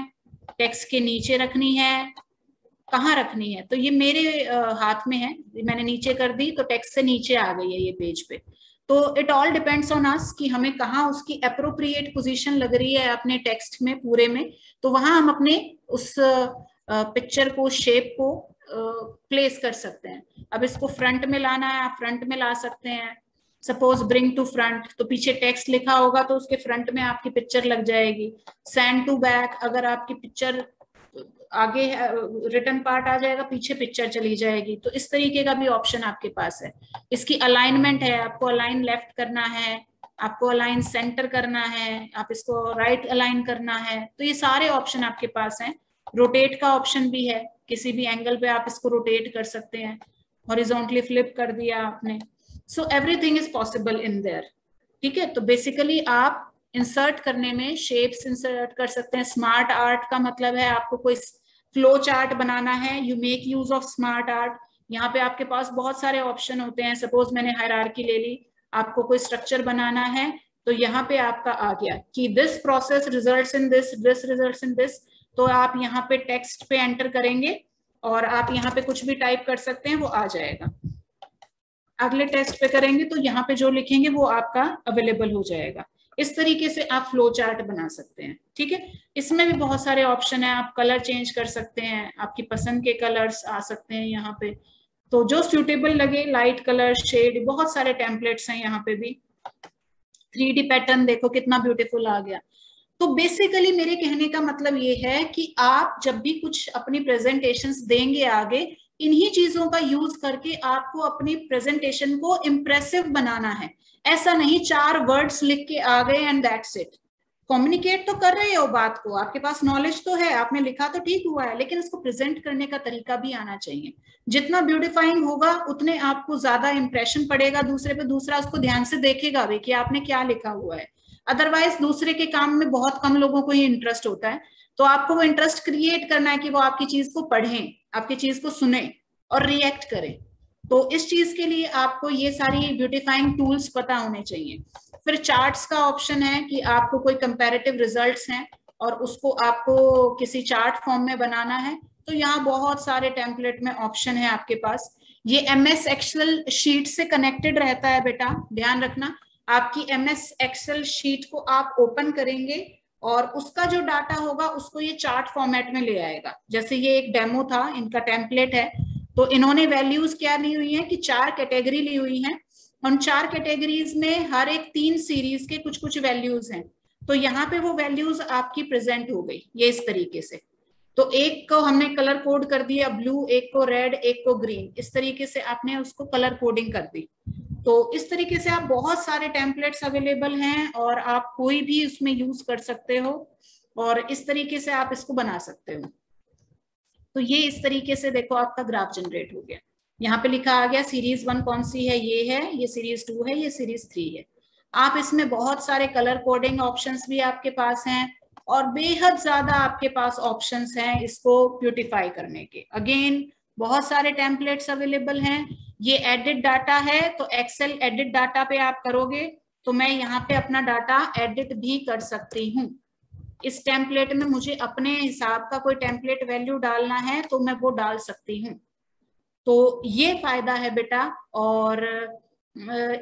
टेक्स्ट के नीचे रखनी है, कहाँ रखनी है, तो ये मेरे हाथ में है। मैंने नीचे कर दी तो टेक्स्ट से नीचे आ गई है ये पेज पे। तो it all depends on us कि हमें कहाँ उसकी अप्रोप्रिएट पोजीशन लग रही है अपने टेक्स्ट में पूरे में, तो वहां हम अपने उस पिक्चर को, शेप को प्लेस कर सकते हैं। अब इसको फ्रंट में लाना है, आप फ्रंट में ला सकते हैं। सपोज ब्रिंग टू फ्रंट, तो पीछे टेक्स्ट लिखा होगा तो उसके फ्रंट में आपकी पिक्चर लग जाएगी। सेंड टू बैक, अगर आपकी पिक्चर आगे रिटर्न पार्ट आ जाएगा, पीछे पिक्चर चली जाएगी। तो इस तरीके का भी ऑप्शन आपके पास है। इसकी अलाइनमेंट है, आपको अलाइन लेफ्ट करना है, आपको अलाइन सेंटर करना है, आप इसको राइट अलाइन करना है, तो ये सारे ऑप्शन आपके पास हैं। रोटेट का ऑप्शन भी है, किसी भी एंगल पे आप इसको रोटेट कर सकते हैं। हॉरिजॉन्टली फ्लिप कर दिया आपने, so everything is possible in their, ठीक है। तो बेसिकली आप इंसर्ट करने में शेप्स इंसर्ट कर सकते हैं। स्मार्ट आर्ट का मतलब है आपको कोई फ्लो चार्ट बनाना है, you make use of smart art. यहाँ पे आपके पास बहुत सारे ऑप्शन होते हैं। सपोज मैंने हायरार्की ले ली, आपको कोई स्ट्रक्चर बनाना है तो यहाँ पे आपका आ गया कि this process results in this, this results in this. तो आप यहाँ पे टेक्स्ट पे एंटर करेंगे और आप यहाँ पे कुछ भी टाइप कर सकते हैं, वो आ जाएगा। अगले टेस्ट पे करेंगे तो यहाँ पे जो लिखेंगे वो आपका अवेलेबल हो जाएगा। इस तरीके से आप फ्लो चार्ट बना सकते हैं। ठीक है, इसमें भी बहुत सारे ऑप्शन है, आप कलर चेंज कर सकते हैं, आपकी पसंद के कलर्स आ सकते हैं यहाँ पे, तो जो सूटेबल लगे, लाइट कलर, शेड, बहुत सारे टेम्पलेट्स हैं यहाँ पे भी। 3D पैटर्न देखो कितना ब्यूटीफुल आ गया। तो बेसिकली मेरे कहने का मतलब ये है कि आप जब भी कुछ अपनी प्रेजेंटेशंस देंगे आगे, इन्हीं चीजों का यूज करके आपको अपनी प्रेजेंटेशन को इम्प्रेसिव बनाना है। ऐसा नहीं 4 वर्ड्स लिख के आ गए एंड दैट्स इट। कम्युनिकेट तो कर रहे हो बात को, आपके पास नॉलेज तो है, आपने लिखा तो ठीक हुआ है, लेकिन इसको प्रेजेंट करने का तरीका भी आना चाहिए। जितना ब्यूटिफाइंग होगा उतने आपको ज्यादा इंप्रेशन पड़ेगा दूसरे पे, दूसरा उसको ध्यान से देखेगा भी कि आपने क्या लिखा हुआ है। अदरवाइज दूसरे के काम में बहुत कम लोगों को ही इंटरेस्ट होता है, तो आपको वो इंटरेस्ट क्रिएट करना है कि वो आपकी चीज को पढ़ें, आपकी चीज को सुने और रिएक्ट करें। तो इस चीज के लिए आपको ये सारी ब्यूटिफाइंग टूल्स पता होने चाहिए। फिर चार्ट्स का ऑप्शन है कि आपको कोई कंपैरेटिव रिजल्ट्स हैं और उसको आपको किसी चार्ट फॉर्म में बनाना है, तो यहाँ बहुत सारे टेम्पलेट में ऑप्शन है आपके पास। ये MS एक्सेल शीट से कनेक्टेड रहता है बेटा, ध्यान रखना। आपकी MS एक्सेल शीट को आप ओपन करेंगे और उसका जो डाटा होगा उसको ये चार्ट फॉर्मेट में ले आएगा। जैसे ये एक डेमो था, इनका टेम्पलेट है, तो इन्होंने वैल्यूज क्या ली हुई है कि 4 कैटेगरी ली हुई है। उन 4 कैटेगरीज में हर एक 3 सीरीज के कुछ कुछ वैल्यूज हैं, तो यहाँ पे वो वैल्यूज आपकी प्रेजेंट हो गई ये इस तरीके से। तो एक को हमने कलर कोड कर दिया ब्लू, एक को रेड, एक को ग्रीन, इस तरीके से आपने उसको कलर कोडिंग कर दी। तो इस तरीके से आप बहुत सारे टेम्पलेट्स अवेलेबल हैं और आप कोई भी उसमें यूज कर सकते हो और इस तरीके से आप इसको बना सकते हो। तो ये इस तरीके से देखो आपका ग्राफ जनरेट हो गया। यहाँ पे लिखा आ गया सीरीज 1 कौन सी है, ये सीरीज 2 है, ये सीरीज 3 है। आप इसमें बहुत सारे कलर कोडिंग ऑप्शंस भी आपके पास हैं और बेहद ज्यादा आपके पास ऑप्शंस हैं इसको ब्यूटिफाई करने के। अगेन बहुत सारे टेम्पलेट्स अवेलेबल हैं। ये एडिट डाटा है, तो एक्सेल एडिट डाटा पे आप करोगे तो मैं यहाँ पे अपना डाटा एडिट भी कर सकती हूँ। इस टेम्पलेट में मुझे अपने हिसाब का कोई टेम्पलेट वैल्यू डालना है तो मैं वो डाल सकती हूँ। तो ये फायदा है बेटा, और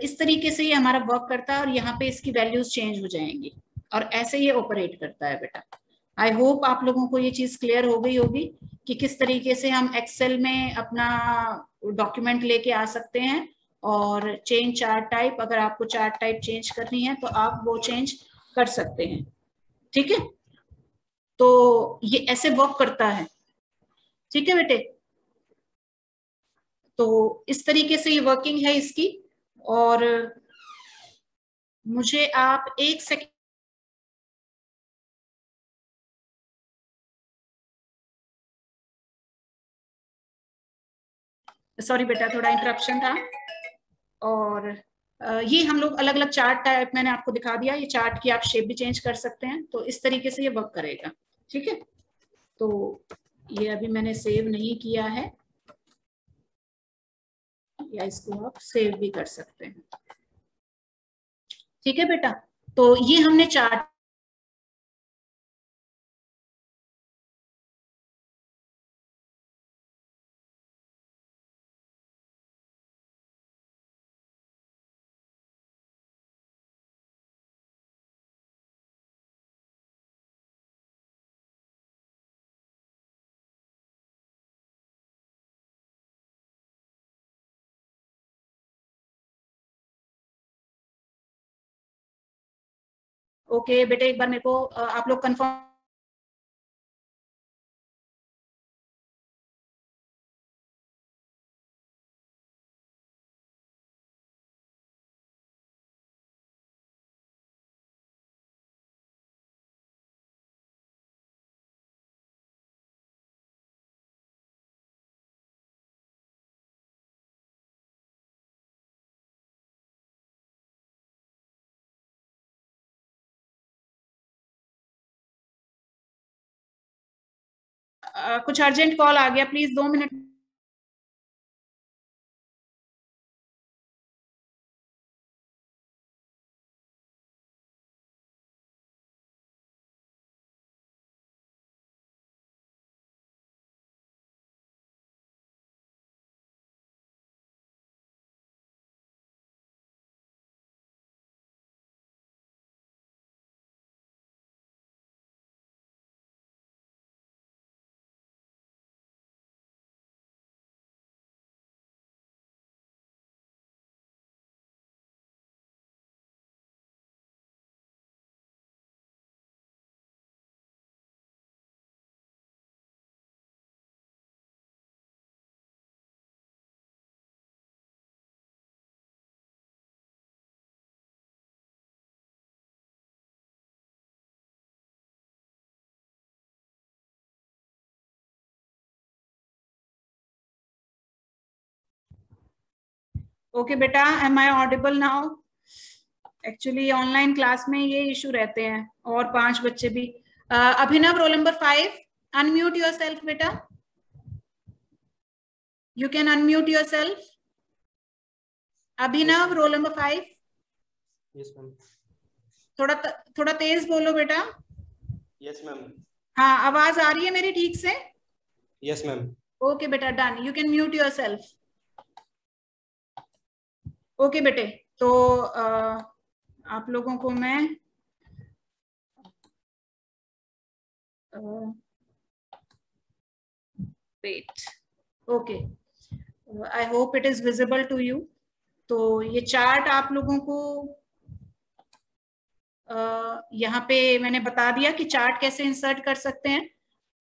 इस तरीके से ये हमारा वर्क करता है और यहाँ पे इसकी वैल्यूज चेंज हो जाएंगी और ऐसे ये ऑपरेट करता है बेटा। आई होप आप लोगों को ये चीज क्लियर हो गई होगी कि किस तरीके से हम एक्सेल में अपना डॉक्यूमेंट लेके आ सकते हैं और चेंज चार्ट टाइप, अगर आपको चार्ट टाइप चेंज करनी है तो आप वो चेंज कर सकते हैं। ठीक है, तो ये ऐसे वर्क करता है। ठीक है बेटे, तो इस तरीके से ये वर्किंग है इसकी। और मुझे आप 1 सेकंड, सॉरी बेटा थोड़ा इंटरप्शन था। और ये हम लोग अलग अलग चार्ट टाइप मैंने आपको दिखा दिया, ये चार्ट की आप शेप भी चेंज कर सकते हैं, तो इस तरीके से ये वर्क करेगा। ठीक है, तो ये अभी मैंने सेव नहीं किया है, या इसको आप सेव भी कर सकते हैं। ठीक है बेटा, तो ये हमने चार्ट ओके बेटे, एक बार मेरे को आप लोग कंफर्म कुछ अर्जेंट कॉल आ गया, प्लीज 2 मिनट। ओके बेटा, am I audible now? Actually online class में ये इशू रहते हैं, और 5 बच्चे भी। Abhinav, roll number 5, unmute yourself बेटा, you can unmute yourself. Abhinav, roll number 5। Yes ma'am. थोड़ा तेज बोलो बेटा। Yes ma'am. हाँ, आवाज आ रही है मेरी ठीक से? Yes ma'am. ओके बेटा, done, you can mute yourself. Okay बेटे, तो आप लोगों को मैं wait, okay, I hope it is visible to you. तो ये चार्ट आप लोगों को यहाँ पे मैंने बता दिया कि चार्ट कैसे इंसर्ट कर सकते हैं।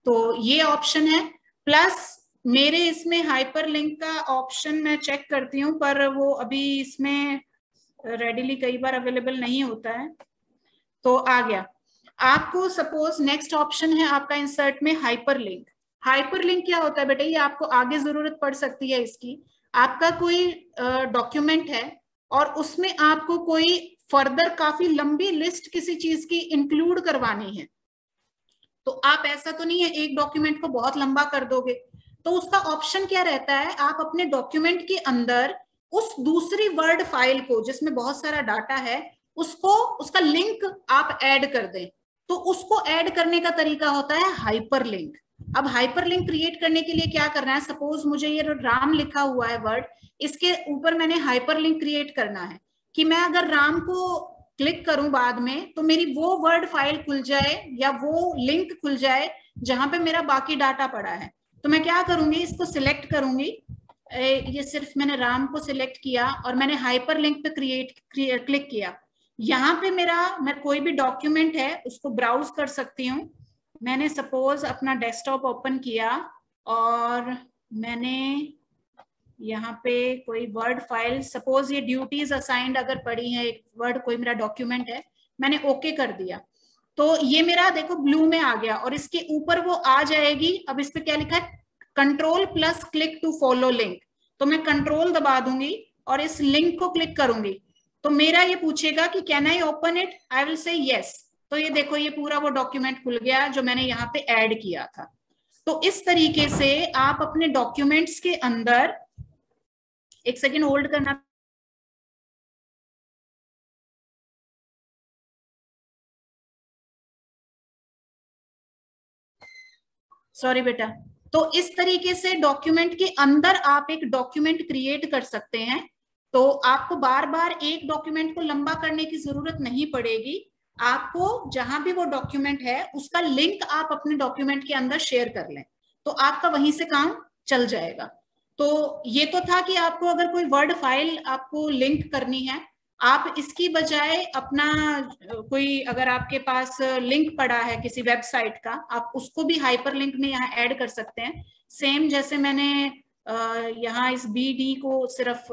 तो ये ऑप्शन है, प्लस मेरे इसमें हाइपरलिंक का ऑप्शन मैं चेक करती हूँ, पर वो अभी इसमें रेडिली कई बार अवेलेबल नहीं होता है। तो आ गया आपको, सपोज नेक्स्ट ऑप्शन है आपका इंसर्ट में हाइपरलिंक। हाइपरलिंक क्या होता है बेटा, ये आपको आगे जरूरत पड़ सकती है इसकी। आपका कोई डॉक्यूमेंट है और उसमें आपको कोई फर्दर काफी लंबी लिस्ट किसी चीज की इंक्लूड करवानी है, तो आप ऐसा तो नहीं है एक डॉक्यूमेंट को बहुत लंबा कर दोगे। तो उसका ऑप्शन क्या रहता है, आप अपने डॉक्यूमेंट के अंदर उस दूसरी वर्ड फाइल को जिसमें बहुत सारा डाटा है, उसको, उसका लिंक आप ऐड कर दें। तो उसको ऐड करने का तरीका होता है हाइपरलिंक। अब हाइपरलिंक क्रिएट करने के लिए क्या करना है, सपोज मुझे ये राम लिखा हुआ है वर्ड, इसके ऊपर मैंने हाइपरलिंक क्रिएट करना है कि मैं अगर राम को क्लिक करूं बाद में तो मेरी वो वर्ड फाइल खुल जाए या वो लिंक खुल जाए जहां पे मेरा बाकी डाटा पड़ा है। तो मैं क्या करूंगी, इसको सिलेक्ट करूंगी, ये सिर्फ मैंने राम को सिलेक्ट किया और मैंने हाइपरलिंक पे क्लिक किया। यहाँ पे मैं कोई भी डॉक्यूमेंट है उसको ब्राउज कर सकती हूँ। मैंने सपोज अपना डेस्कटॉप ओपन किया और मैंने यहाँ पे कोई वर्ड फाइल, सपोज ये ड्यूटीज असाइंड अगर पड़ी है, एक वर्ड कोई मेरा डॉक्यूमेंट है, मैंने ओके कर दिया, तो ये मेरा देखो ब्लू में आ गया और इसके ऊपर वो आ जाएगी। अब इस पे क्या लिखा है, control plus click to follow link. तो मैं कंट्रोल दबा दूंगी और इस लिंक को क्लिक करूंगी, तो मेरा ये पूछेगा कि can I open it, I will say yes. तो ये देखो, ये पूरा वो डॉक्यूमेंट खुल गया जो मैंने यहाँ पे ऐड किया था। तो इस तरीके से आप अपने डॉक्यूमेंट्स के अंदर, एक सेकेंड होल्ड करना, सॉरी बेटा। तो इस तरीके से डॉक्यूमेंट के अंदर आप एक डॉक्यूमेंट क्रिएट कर सकते हैं। तो आपको बार बार एक डॉक्यूमेंट को लंबा करने की जरूरत नहीं पड़ेगी। आपको जहां भी वो डॉक्यूमेंट है उसका लिंक आप अपने डॉक्यूमेंट के अंदर शेयर कर लें, तो आपका वहीं से काम चल जाएगा। तो ये तो था कि आपको अगर कोई वर्ड फाइल आपको लिंक करनी है, आप इसकी बजाय अपना कोई, अगर आपके पास लिंक पड़ा है किसी वेबसाइट का, आप उसको भी हाइपरलिंक में यहाँ ऐड कर सकते हैं। सेम जैसे मैंने यहाँ इस BD को सिर्फ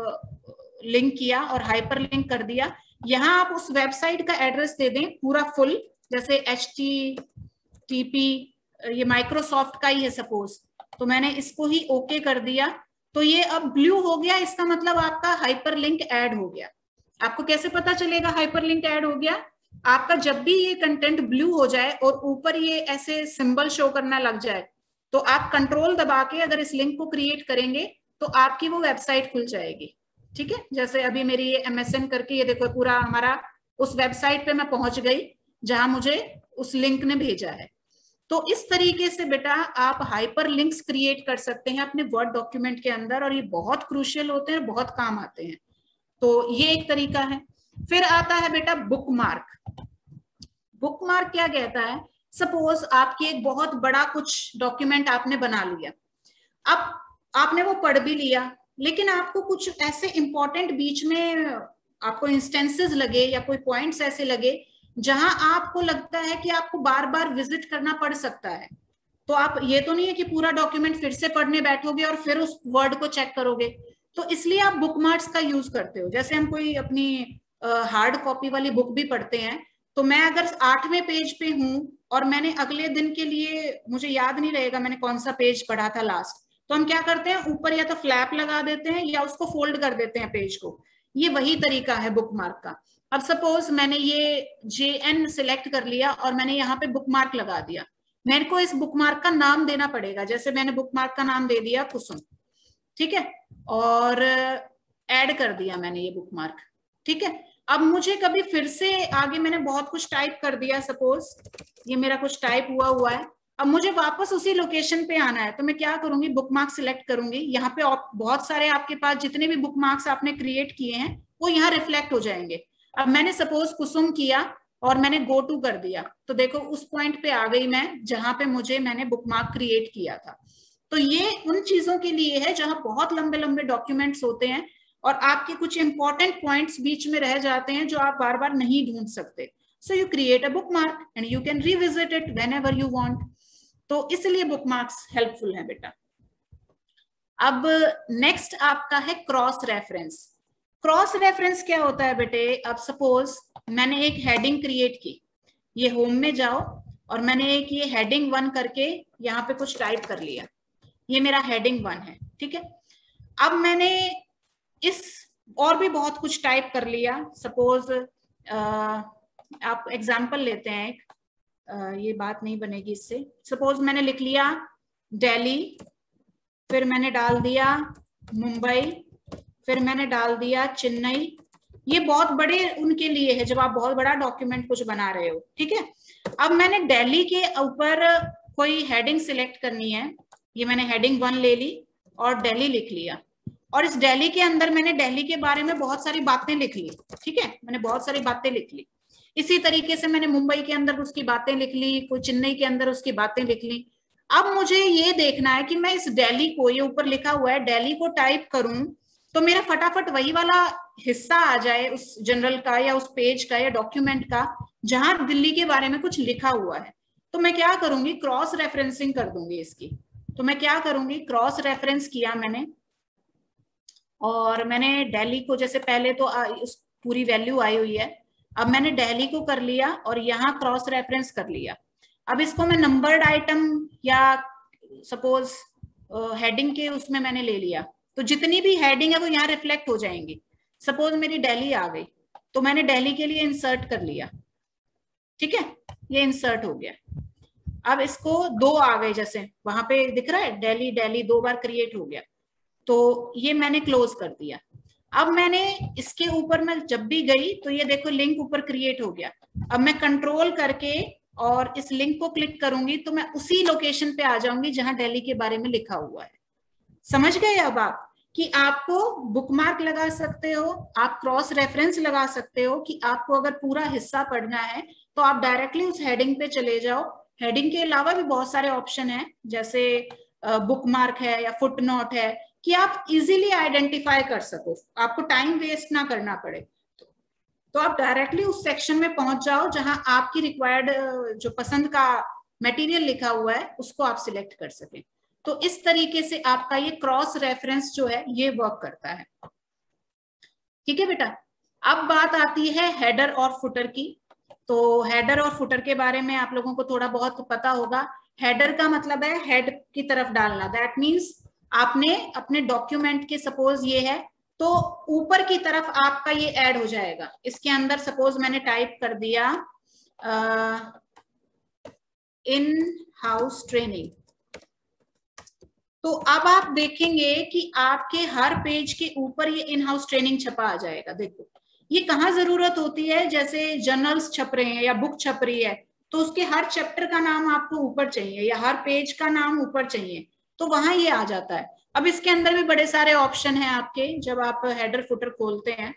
लिंक किया और हाइपरलिंक कर दिया, यहाँ आप उस वेबसाइट का एड्रेस दे दें पूरा फुल, जैसे HTTP, ये माइक्रोसॉफ्ट का ही है सपोज, तो मैंने इसको ही ओके कर दिया। तो ये अब ब्लू हो गया, इसका मतलब आपका हाइपरलिंक ऐड हो गया। आपको कैसे पता चलेगा हाइपरलिंक ऐड हो गया? आपका जब भी ये कंटेंट ब्लू हो जाए और ऊपर ये ऐसे सिंबल शो करना लग जाए, तो आप कंट्रोल दबा के अगर इस लिंक को क्रिएट करेंगे तो आपकी वो वेबसाइट खुल जाएगी। ठीक है, जैसे अभी मेरी ये MSN करके, ये देखो पूरा हमारा उस वेबसाइट पे मैं पहुंच गई जहां मुझे उस लिंक ने भेजा है। तो इस तरीके से बेटा आप हाइपर लिंक्स क्रिएट कर सकते हैं अपने वर्ड डॉक्यूमेंट के अंदर, और ये बहुत क्रूशियल होते हैं, बहुत काम आते हैं। तो ये एक तरीका है। फिर आता है बेटा बुकमार्क। बुकमार्क क्या कहता है, सपोज आपकी एक बहुत बड़ा कुछ डॉक्यूमेंट आपने बना लिया, अब आपने वो पढ़ भी लिया, लेकिन आपको कुछ ऐसे इंपॉर्टेंट बीच में आपको इंस्टेंसेस लगे या कोई पॉइंट्स ऐसे लगे जहां आपको लगता है कि आपको बार बार विजिट करना पड़ सकता है। तो आप, ये तो नहीं है कि पूरा डॉक्यूमेंट फिर से पढ़ने बैठोगे और फिर उस वर्ड को चेक करोगे, तो इसलिए आप बुकमार्क्स का यूज करते हो। जैसे हम कोई अपनी हार्ड कॉपी वाली बुक भी पढ़ते हैं, तो मैं अगर 8वें पेज पे हूं और मैंने अगले दिन के लिए, मुझे याद नहीं रहेगा मैंने कौन सा पेज पढ़ा था लास्ट, तो हम क्या करते हैं, ऊपर या तो फ्लैप लगा देते हैं या उसको फोल्ड कर देते हैं पेज को। ये वही तरीका है बुकमार्क का। अब सपोज मैंने ये JN सिलेक्ट कर लिया और मैंने यहाँ पे बुकमार्क लगा दिया। मेरे को इस बुकमार्क का नाम देना पड़ेगा, जैसे मैंने बुकमार्क का नाम दे दिया कुसुम, ठीक है, और ऐड कर दिया मैंने ये बुकमार्क, ठीक है। अब मुझे कभी फिर से आगे मैंने बहुत कुछ टाइप कर दिया, सपोज ये मेरा कुछ टाइप हुआ है, अब मुझे वापस उसी लोकेशन पे आना है, तो मैं क्या करूंगी, बुकमार्क सिलेक्ट करूंगी। यहाँ पे बहुत सारे आपके पास जितने भी बुकमार्क्स आपने क्रिएट किए हैं वो यहाँ रिफ्लेक्ट हो जाएंगे। अब मैंने सपोज कुसुम किया और मैंने गो टू कर दिया, तो देखो उस पॉइंट पे आ गई मैं जहां पे मैंने बुकमार्क क्रिएट किया था। तो ये उन चीजों के लिए है जहां बहुत लंबे लंबे डॉक्यूमेंट्स होते हैं और आपके कुछ इंपॉर्टेंट पॉइंट्स बीच में रह जाते हैं जो आप बार बार नहीं ढूंढ सकते। So you create a bookmark and you can revisit it whenever you want. तो इसलिए बुकमार्क्स हेल्पफुल है बेटा। अब नेक्स्ट आपका है क्रॉस रेफरेंस। क्रॉस रेफरेंस क्या होता है बेटे, अब सपोज मैंने एक हेडिंग क्रिएट की, ये होम में जाओ और मैंने एक ये हेडिंग 1 करके यहाँ पे कुछ टाइप कर लिया, ये मेरा हेडिंग 1 है, ठीक है। अब मैंने इस और भी बहुत कुछ टाइप कर लिया, सपोज आप एग्जाम्पल लेते हैं एक, ये बात नहीं बनेगी इससे। सपोज मैंने लिख लिया दिल्ली, फिर मैंने डाल दिया मुंबई, फिर मैंने डाल दिया चेन्नई। ये बहुत बड़े उनके लिए है जब आप बहुत बड़ा डॉक्यूमेंट कुछ बना रहे हो, ठीक है। अब मैंने दिल्ली के ऊपर कोई हेडिंग सिलेक्ट करनी है, ये मैंने हेडिंग 1 ले ली और दिल्ली लिख लिया, और इस दिल्ली के अंदर मैंने दिल्ली के बारे में बहुत सारी बातें लिख ली, ठीक है, मैंने बहुत सारी बातें लिख ली। इसी तरीके से मैंने मुंबई के अंदर उसकी बातें लिख ली, कोई चेन्नई के अंदर उसकी बातें लिख ली। अब मुझे ये देखना है कि मैं इस दिल्ली को, ये ऊपर लिखा हुआ है दिल्ली को टाइप करूं तो मेरा फटाफट वही वाला हिस्सा आ जाए उस जनरल का या उस पेज का या डॉक्यूमेंट का जहां दिल्ली के बारे में कुछ लिखा हुआ है। तो मैं क्या करूंगी, क्रॉस रेफरेंसिंग कर दूंगी इसकी। तो मैं क्या करूंगी, क्रॉस रेफरेंस किया मैंने और मैंने दिल्ली को, जैसे पहले तो उस पूरी वैल्यू आई हुई है, अब मैंने दिल्ली को कर लिया और यहाँ क्रॉस रेफरेंस कर लिया। अब इसको मैं नंबर्ड आइटम या सपोज हेडिंग के उसमें मैंने ले लिया, तो जितनी भी हेडिंग है वो यहाँ रिफ्लेक्ट हो जाएंगी। सपोज मेरी दिल्ली आ गई तो मैंने दिल्ली के लिए इंसर्ट कर लिया, ठीक है, ये इंसर्ट हो गया। अब इसको 2 आ गए, जैसे वहां पे दिख रहा है दिल्ली दिल्ली 2 बार क्रिएट हो गया, तो ये मैंने क्लोज कर दिया। अब मैंने इसके ऊपर मैं जब भी गई तो ये देखो लिंक ऊपर क्रिएट हो गया। अब मैं कंट्रोल करके और इस लिंक को क्लिक करूंगी तो मैं उसी लोकेशन पे आ जाऊंगी जहां दिल्ली के बारे में लिखा हुआ है। समझ गए अब आप कि आपको बुकमार्क लगा सकते हो, आप क्रॉस रेफरेंस लगा सकते हो कि आपको अगर पूरा हिस्सा पढ़ना है तो आप डायरेक्टली उस हेडिंग पे चले जाओ। हेडिंग के अलावा भी बहुत सारे ऑप्शन हैं, जैसे बुकमार्क है या फुटनोट है, कि आप इजीली आइडेंटिफाई कर सको, आपको टाइम वेस्ट ना करना पड़े। तो आप डायरेक्टली उस सेक्शन में पहुंच जाओ जहां आपकी रिक्वायर्ड जो पसंद का मटेरियल लिखा हुआ है उसको आप सिलेक्ट कर सकें। तो इस तरीके से आपका ये क्रॉस रेफरेंस जो है ये वर्क करता है, ठीक है बेटा। अब बात आती है हेडर और फुटर की। तो हेडर और फुटर के बारे में आप लोगों को थोड़ा बहुत पता होगा। हेडर का मतलब है हेड की तरफ डालना, दैट मीन्स आपने अपने डॉक्यूमेंट के, सपोज ये है तो ऊपर की तरफ आपका ये ऐड हो जाएगा। इसके अंदर सपोज मैंने टाइप कर दिया इन हाउस ट्रेनिंग, तो अब आप देखेंगे कि आपके हर पेज के ऊपर ये इन हाउस ट्रेनिंग छपा आ जाएगा। देखो ये कहाँ जरूरत होती है, जैसे जर्नल्स छप रहे हैं या बुक छप रही है तो उसके हर चैप्टर का नाम आपको ऊपर चाहिए या हर पेज का नाम ऊपर चाहिए, तो वहां ये आ जाता है। अब इसके अंदर भी बड़े सारे ऑप्शन हैं आपके जब आप हेडर फुटर खोलते हैं।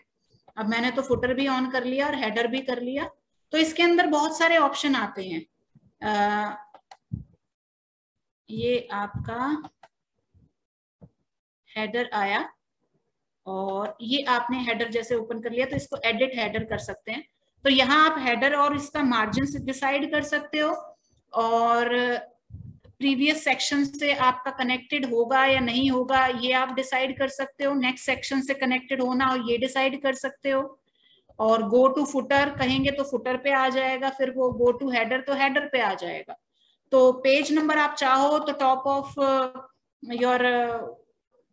अब मैंने तो फुटर भी ऑन कर लिया और हेडर भी कर लिया, तो इसके अंदर बहुत सारे ऑप्शन आते हैं। ये आपका हेडर आया और ये आपने हेडर जैसे ओपन कर लिया तो इसको एडिट हेडर कर सकते हैं। तो यहाँ आप हेडर और इसका मार्जिन डिसाइड कर सकते हो और प्रीवियस सेक्शन से आपका कनेक्टेड होगा या नहीं होगा ये आप डिसाइड कर सकते हो। नेक्स्ट सेक्शन से कनेक्टेड होना और ये डिसाइड कर सकते हो। और गो टू फुटर कहेंगे तो फुटर पे आ जाएगा, फिर वो गो टू हेडर तो हेडर पे आ जाएगा। तो पेज नंबर आप चाहो तो टॉप ऑफ योर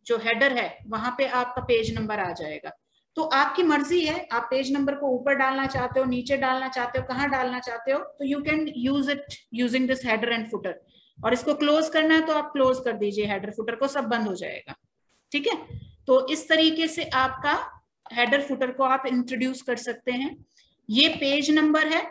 जो हेडर है वहां पे आपका पेज नंबर आ जाएगा। तो आपकी मर्जी है, आप पेज नंबर को ऊपर डालना चाहते हो, नीचे डालना चाहते हो, कहाँ डालना चाहते हो, तो you can use it using this header and footer. और इसको क्लोज करना है तो आप क्लोज कर दीजिए हेडर फुटर को, सब बंद हो जाएगा। ठीक है, तो इस तरीके से आपका हेडर फुटर को आप इंट्रोड्यूस कर सकते हैं। ये पेज नंबर है,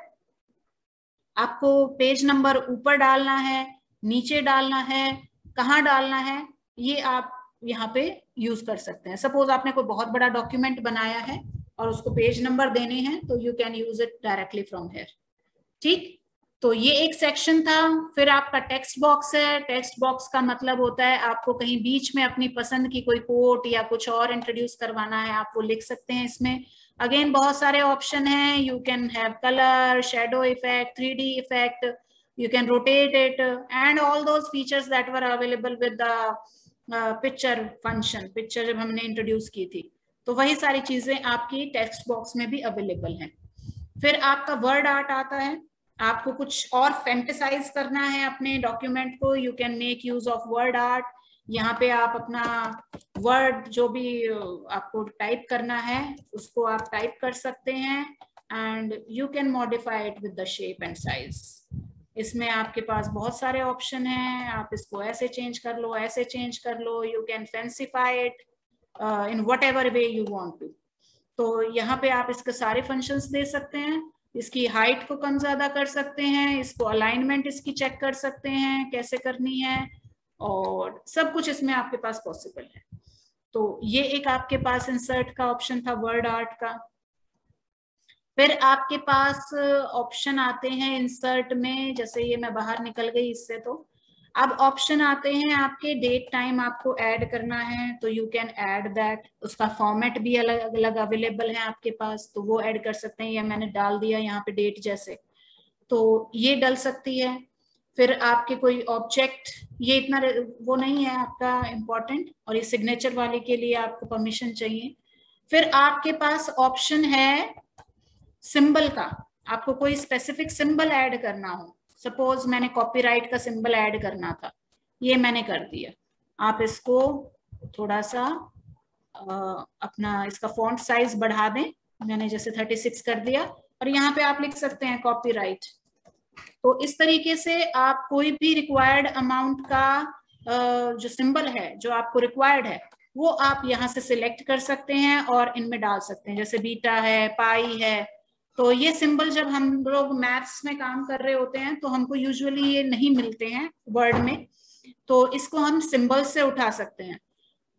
आपको पेज नंबर ऊपर डालना है, नीचे डालना है, कहाँ डालना है, ये आप यहाँ पे यूज कर सकते हैं। सपोज आपने कोई बहुत बड़ा डॉक्यूमेंट बनाया है और उसको पेज नंबर देने हैं, तो you can use it directly from here. ठीक, तो ये एक सेक्शन था। फिर आपका टेक्स्ट बॉक्स है। टेक्स्ट बॉक्स का मतलब होता है आपको कहीं बीच में अपनी पसंद की कोई कोट या कुछ और इंट्रोड्यूस करवाना है, आप वो लिख सकते हैं इसमें। अगेन बहुत सारे ऑप्शन हैं, you can have colour, shadow effect, 3D effect, you can rotate it and all those features that were available with the picture function। Picture जब हमने इंट्रोड्यूस की थी तो वही सारी चीजें आपकी टेक्स्ट बॉक्स में भी अवेलेबल हैं। फिर आपका वर्ड आर्ट आता है, आपको कुछ और फैंटेसाइज करना है अपने डॉक्यूमेंट को, you can make use of word art. यहाँ पे आप अपना वर्ड जो भी आपको टाइप करना है उसको आप टाइप कर सकते हैं and you can modify it with the shape and size. इसमें आपके पास बहुत सारे ऑप्शन हैं, आप इसको ऐसे चेंज कर लो, ऐसे चेंज कर लो, you can fancify it in whatever way you want to. तो यहाँ पे आप इसके सारे फंक्शंस दे सकते हैं, इसकी हाइट को कम ज्यादा कर सकते हैं, इसको अलाइनमेंट इसकी चेक कर सकते हैं कैसे करनी है, और सब कुछ इसमें आपके पास पॉसिबल है। तो ये एक आपके पास इंसर्ट का ऑप्शन था वर्ड आर्ट का। फिर आपके पास ऑप्शन आते हैं इंसर्ट में, जैसे ये मैं बाहर निकल गई इससे, तो अब ऑप्शन आते हैं आपके डेट टाइम आपको ऐड करना है, तो यू कैन ऐड दैट। उसका फॉर्मेट भी अलग अलग अवेलेबल है आपके पास, तो वो ऐड कर सकते हैं। ये मैंने डाल दिया यहाँ पे डेट जैसे, तो ये डल सकती है। फिर आपके कोई ऑब्जेक्ट, ये इतना वो नहीं है आपका इम्पोर्टेंट, और ये सिग्नेचर वाले के लिए आपको परमिशन चाहिए। फिर आपके पास ऑप्शन है सिंबल का, आपको कोई स्पेसिफिक सिंबल ऐड करना हो, सपोज मैंने कॉपीराइट का सिंबल ऐड करना था, ये मैंने कर दिया। आप इसको थोड़ा सा अपना इसका फॉन्ट साइज बढ़ा दें, मैंने जैसे 36 कर दिया, और यहाँ पे आप लिख सकते हैं कॉपीराइट। तो इस तरीके से आप कोई भी रिक्वायर्ड अमाउंट का जो सिंबल है जो आपको रिक्वायर्ड है वो आप यहाँ से सिलेक्ट कर सकते हैं और इनमें डाल सकते हैं। जैसे बीटा है, पाई है, तो ये सिंबल जब हम लोग मैथ्स में काम कर रहे होते हैं तो हमको यूजुअली ये नहीं मिलते हैं वर्ड में, तो इसको हम सिंबल से उठा सकते हैं।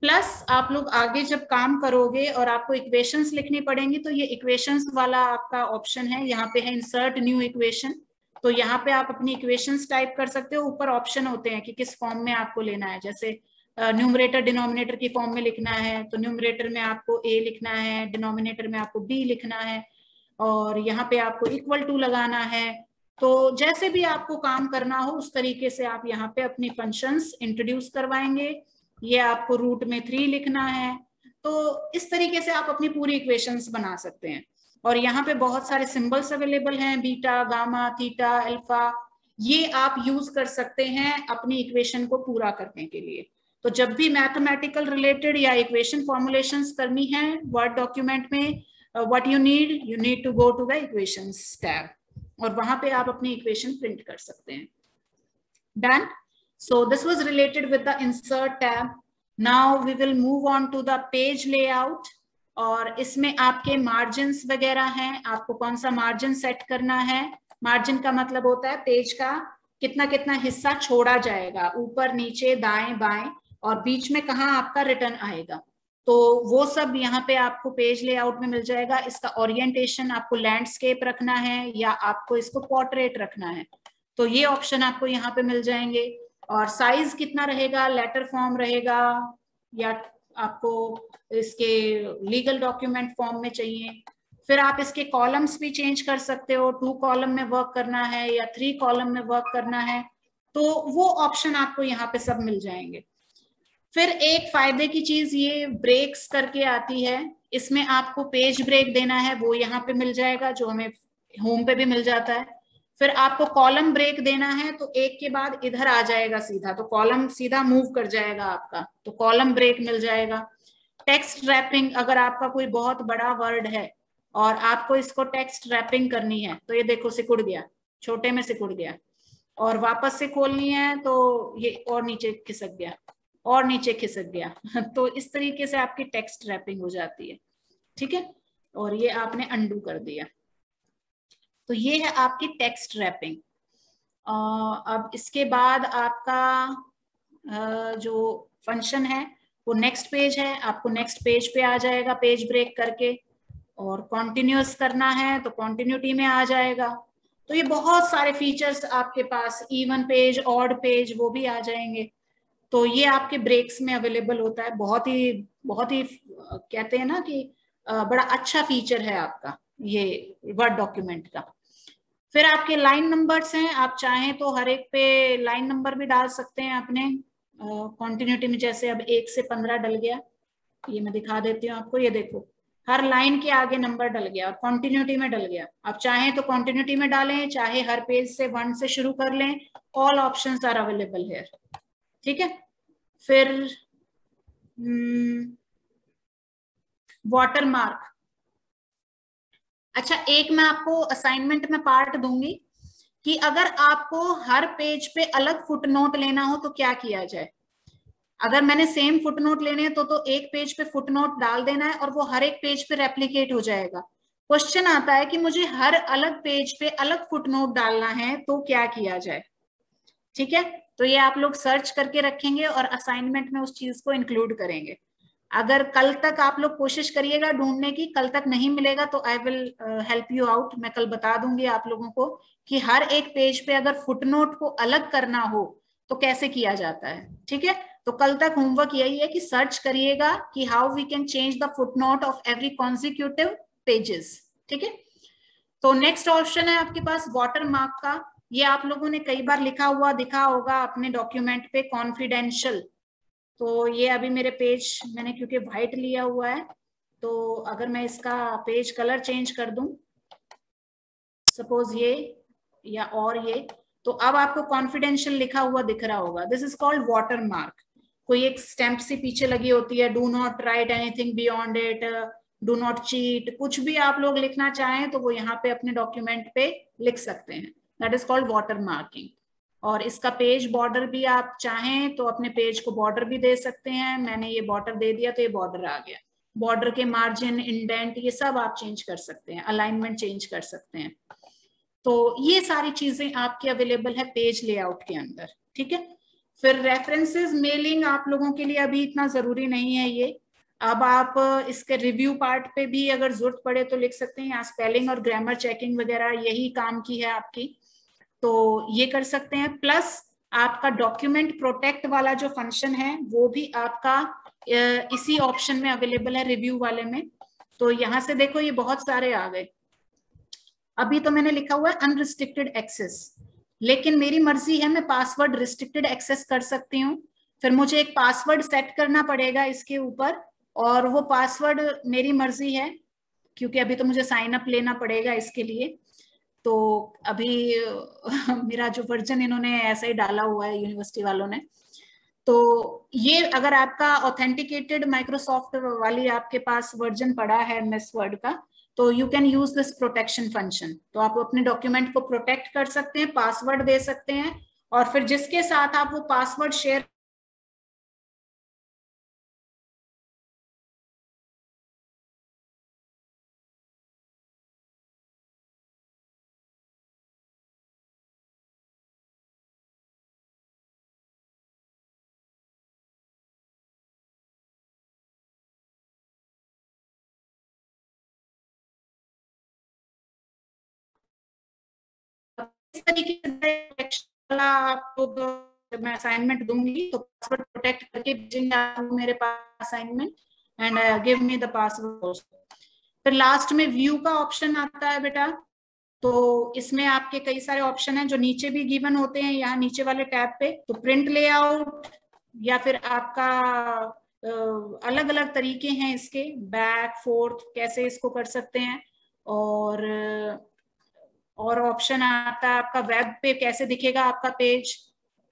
प्लस आप लोग आगे जब काम करोगे और आपको इक्वेशंस लिखनी पड़ेंगी, तो ये इक्वेशंस वाला आपका ऑप्शन है, यहाँ पे है इंसर्ट न्यू इक्वेशन। तो यहाँ पे आप अपनी इक्वेशंस टाइप कर सकते हो। ऊपर ऑप्शन होते हैं कि किस फॉर्म में आपको लेना है, जैसे न्यूमरेटर डिनोमिनेटर की फॉर्म में लिखना है तो न्यूमरेटर में आपको a लिखना है, डिनोमिनेटर में आपको b लिखना है, और यहाँ पे आपको इक्वल टू लगाना है। तो जैसे भी आपको काम करना हो उस तरीके से आप यहाँ पे अपनी फंक्शंस इंट्रोड्यूस करवाएंगे। ये आपको रूट में 3 लिखना है, तो इस तरीके से आप अपनी पूरी इक्वेशंस बना सकते हैं। और यहाँ पे बहुत सारे सिंबल्स अवेलेबल हैं, बीटा, गामा, थीटा, अल्फा, ये आप यूज कर सकते हैं अपनी इक्वेशन को पूरा करने के लिए। तो जब भी मैथमेटिकल रिलेटेड या इक्वेशन फॉर्मुलेशंस करनी है वर्ड डॉक्यूमेंट में, what you need to go to the equations tab, और वहां पे आप अपनी इक्वेशन प्रिंट कर सकते हैं। Done. So this was related with the insert tab. Now we will move on to the page layout, और इसमें आपके मार्जिन्स वगैरह हैं, आपको कौन सा मार्जिन सेट करना है। मार्जिन का मतलब होता है पेज का कितना कितना हिस्सा छोड़ा जाएगा, ऊपर, नीचे, दाएं, बाएं, और बीच में कहाँ आपका रिटर्न आएगा, तो वो सब यहाँ पे आपको पेज लेआउट में मिल जाएगा। इसका ओरिएंटेशन आपको लैंडस्केप रखना है या आपको इसको पोर्ट्रेट रखना है, तो ये ऑप्शन आपको यहाँ पे मिल जाएंगे। और साइज कितना रहेगा, लेटर फॉर्म रहेगा या आपको इसके लीगल डॉक्यूमेंट फॉर्म में चाहिए। फिर आप इसके कॉलम्स भी चेंज कर सकते हो, 2 कॉलम में वर्क करना है या 3 कॉलम में वर्क करना है, तो वो ऑप्शन आपको यहाँ पे सब मिल जाएंगे। फिर एक फायदे की चीज ये ब्रेक्स करके आती है, इसमें आपको पेज ब्रेक देना है वो यहाँ पे मिल जाएगा, जो हमें होम पे भी मिल जाता है। फिर आपको कॉलम ब्रेक देना है तो एक के बाद इधर आ जाएगा सीधा, तो कॉलम सीधा मूव कर जाएगा आपका, तो कॉलम ब्रेक मिल जाएगा। टेक्स्ट रैपिंग, अगर आपका कोई बहुत बड़ा वर्ड है और आपको इसको टेक्स्ट रैपिंग करनी है तो ये देखो सिकुड़ गया, छोटे में सिकुड़ गया, और वापस से खोलनी है तो ये और नीचे खिसक गया और नीचे खिसक गया तो इस तरीके से आपकी टेक्स्ट रैपिंग हो जाती है, ठीक है। और ये आपने अंडू कर दिया, तो ये है आपकी टेक्स्ट रैपिंग। अब इसके बाद आपका जो फंक्शन है वो नेक्स्ट पेज है, आपको नेक्स्ट पेज पे आ जाएगा पेज ब्रेक करके, और कॉन्टिन्यूअस करना है तो कॉन्टिन्यूटी में आ जाएगा। तो ये बहुत सारे फीचर्स आपके पास, इवन पेज, ऑड पेज, वो भी आ जाएंगे। तो ये आपके ब्रेक्स में अवेलेबल होता है, बहुत ही कहते हैं ना कि बड़ा अच्छा फीचर है आपका ये वर्ड डॉक्यूमेंट का। फिर आपके लाइन नंबर्स हैं, आप चाहें तो हर एक पे लाइन नंबर भी डाल सकते हैं अपने कॉन्टिन्यूटी में। जैसे अब 1 से 15 डल गया, ये मैं दिखा देती हूँ आपको, ये देखो हर लाइन के आगे नंबर डल गया और कॉन्टिन्यूटी में डल गया। आप चाहें तो कॉन्टिन्यूटी में डालें, चाहे हर पेज से 1 से शुरू कर लें, all options are available here, ठीक है। फिर वाटर मार्क, अच्छा एक मैं आपको असाइनमेंट में पार्ट दूंगी कि अगर आपको हर पेज पे अलग फुटनोट लेना हो तो क्या किया जाए। अगर मैंने सेम फुटनोट लेने हैं तो एक पेज पे फुटनोट डाल देना है और वो हर एक पेज पे रेप्लिकेट हो जाएगा। क्वेश्चन आता है कि मुझे हर अलग पेज पे अलग फुटनोट डालना है तो क्या किया जाए, ठीक है। तो ये आप लोग सर्च करके रखेंगे और असाइनमेंट में उस चीज को इंक्लूड करेंगे। अगर कल तक आप लोग कोशिश करिएगा ढूंढने की, कल तक नहीं मिलेगा तो I will help you out, मैं कल बता दूंगी आप लोगों को कि हर एक पेज पे अगर फुटनोट को अलग करना हो तो कैसे किया जाता है, ठीक है। तो कल तक होमवर्क यही है कि सर्च करिएगा कि how we can change the footnote of every consecutive pages, ठीक है। तो नेक्स्ट ऑप्शन है आपके पास वाटर मार्क का। ये आप लोगों ने कई बार लिखा हुआ दिखा होगा अपने डॉक्यूमेंट पे कॉन्फिडेंशियल। तो ये अभी मेरे पेज, मैंने क्योंकि व्हाइट लिया हुआ है, तो अगर मैं इसका पेज कलर चेंज कर दूं, सपोज ये या और ये, तो अब आपको कॉन्फिडेंशियल लिखा हुआ दिख रहा होगा। This is called water mark. कोई एक स्टैंप सी पीछे लगी होती है, do not right anything beyond it, do not cheat, कुछ भी आप लोग लिखना चाहें तो वो यहाँ पे अपने डॉक्यूमेंट पे लिख सकते हैं। That is called water marking. और इसका पेज बॉर्डर भी आप चाहें तो अपने पेज को बॉर्डर भी दे सकते हैं। मैंने ये बॉर्डर दे दिया तो ये बॉर्डर आ गया। बॉर्डर के मार्जिन, इंडेंट, ये सब आप चेंज कर सकते हैं, अलाइनमेंट चेंज कर सकते हैं। तो ये सारी चीजें आपके अवेलेबल है पेज लेआउट के अंदर, ठीक है। फिर रेफरेंसेस मेलिंग आप लोगों के लिए अभी इतना जरूरी नहीं है ये। अब आप इसके रिव्यू पार्ट पे भी अगर जरूरत पड़े तो लिख सकते हैं, यहाँ स्पेलिंग और ग्रामर चेकिंग वगैरह यही काम की है आपकी, तो ये कर सकते हैं। प्लस आपका डॉक्यूमेंट प्रोटेक्ट वाला जो फंक्शन है वो भी आपका इसी ऑप्शन में अवेलेबल है, रिव्यू वाले में। तो यहाँ से देखो ये बहुत सारे आ गए। अभी तो मैंने लिखा हुआ है अनरिस्ट्रिक्टेड एक्सेस, लेकिन मेरी मर्जी है, मैं पासवर्ड रिस्ट्रिक्टेड एक्सेस कर सकती हूँ। फिर मुझे एक पासवर्ड सेट करना पड़ेगा इसके ऊपर, और वो पासवर्ड मेरी मर्जी है, क्योंकि अभी तो मुझे साइन अप लेना पड़ेगा इसके लिए। तो अभी मेरा जो वर्जन इन्होंने ऐसा ही डाला हुआ है यूनिवर्सिटी वालों ने। तो ये अगर आपका ऑथेंटिकेटेड माइक्रोसॉफ्ट वाली आपके पास वर्जन पड़ा है एमएस वर्ड का, तो you can use this protection function. तो आप अपने डॉक्यूमेंट को प्रोटेक्ट कर सकते हैं, पासवर्ड दे सकते हैं, और फिर जिसके साथ आप वो पासवर्ड शेयर इस तरीके से आप लोग, जब मैं असाइनमेंट दूंगी तो पासवर्ड प्रोटेक्ट करके भेजेंगे आपको मेरे पास assignment, and give me the password. फिर लास्ट में व्यू का ऑप्शन आता है बेटा। तो इसमें आपके कई सारे ऑप्शन हैं जो नीचे भी गिवन होते हैं, यहाँ नीचे वाले टैब पे। तो प्रिंट लेआउट, या फिर आपका अलग अलग तरीके हैं इसके, बैक फोर्थ कैसे इसको कर सकते हैं। और और ऑप्शन आता है आपका वेब पे कैसे दिखेगा आपका पेज,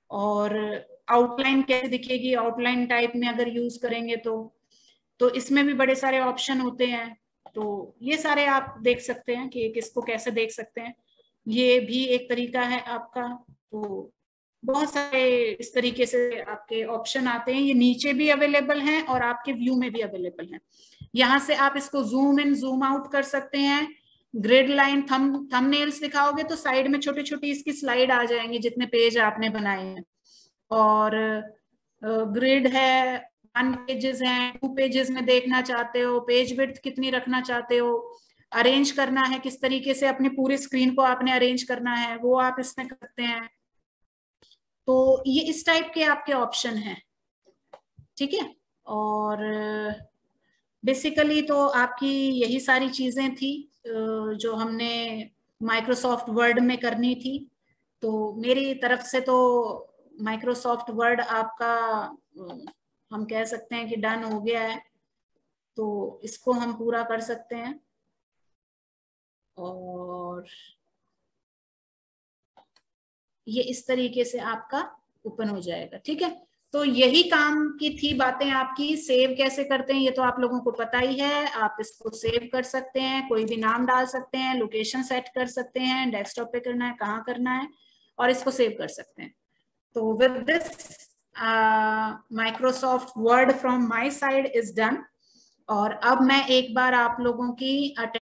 और आउटलाइन कैसे दिखेगी, आउटलाइन टाइप में अगर यूज करेंगे तो इसमें भी बड़े सारे ऑप्शन होते हैं। तो ये सारे आप देख सकते हैं कि किसको कैसे देख सकते हैं, ये भी एक तरीका है आपका। तो बहुत सारे इस तरीके से आपके ऑप्शन आते हैं, ये नीचे भी अवेलेबल हैं और आपके व्यू में भी अवेलेबल हैं। यहाँ से आप इसको जूम इन जूम आउट कर सकते हैं। ग्रिड लाइन थंबनेल्स दिखाओगे तो साइड में छोटी छोटी इसकी स्लाइड आ जाएंगी जितने पेज आपने बनाए हैं। और ग्रिड है, 1 पेजेस हैं, 2 पेजेस में देखना चाहते हो, पेज विड्थ कितनी रखना चाहते हो, अरेंज करना है किस तरीके से अपने पूरे स्क्रीन को आपने अरेंज करना है, वो आप इसमें करते हैं। तो ये इस टाइप के आपके ऑप्शन हैं, ठीक है। और बेसिकली तो आपकी यही सारी चीजें थी जो हमने माइक्रोसॉफ्ट वर्ड में करनी थी। तो मेरी तरफ से तो माइक्रोसॉफ्ट वर्ड आपका हम कह सकते हैं कि डन हो गया है, तो इसको हम पूरा कर सकते हैं। और ये इस तरीके से आपका ओपन हो जाएगा, ठीक है। तो यही काम की थी बातें आपकी। सेव कैसे करते हैं ये तो आप लोगों को पता ही है, आप इसको सेव कर सकते हैं, कोई भी नाम डाल सकते हैं, लोकेशन सेट कर सकते हैं, डेस्कटॉप पे करना है, कहाँ करना है, और इसको सेव कर सकते हैं। तो with this Microsoft word from my side is done. और अब मैं एक बार आप लोगों की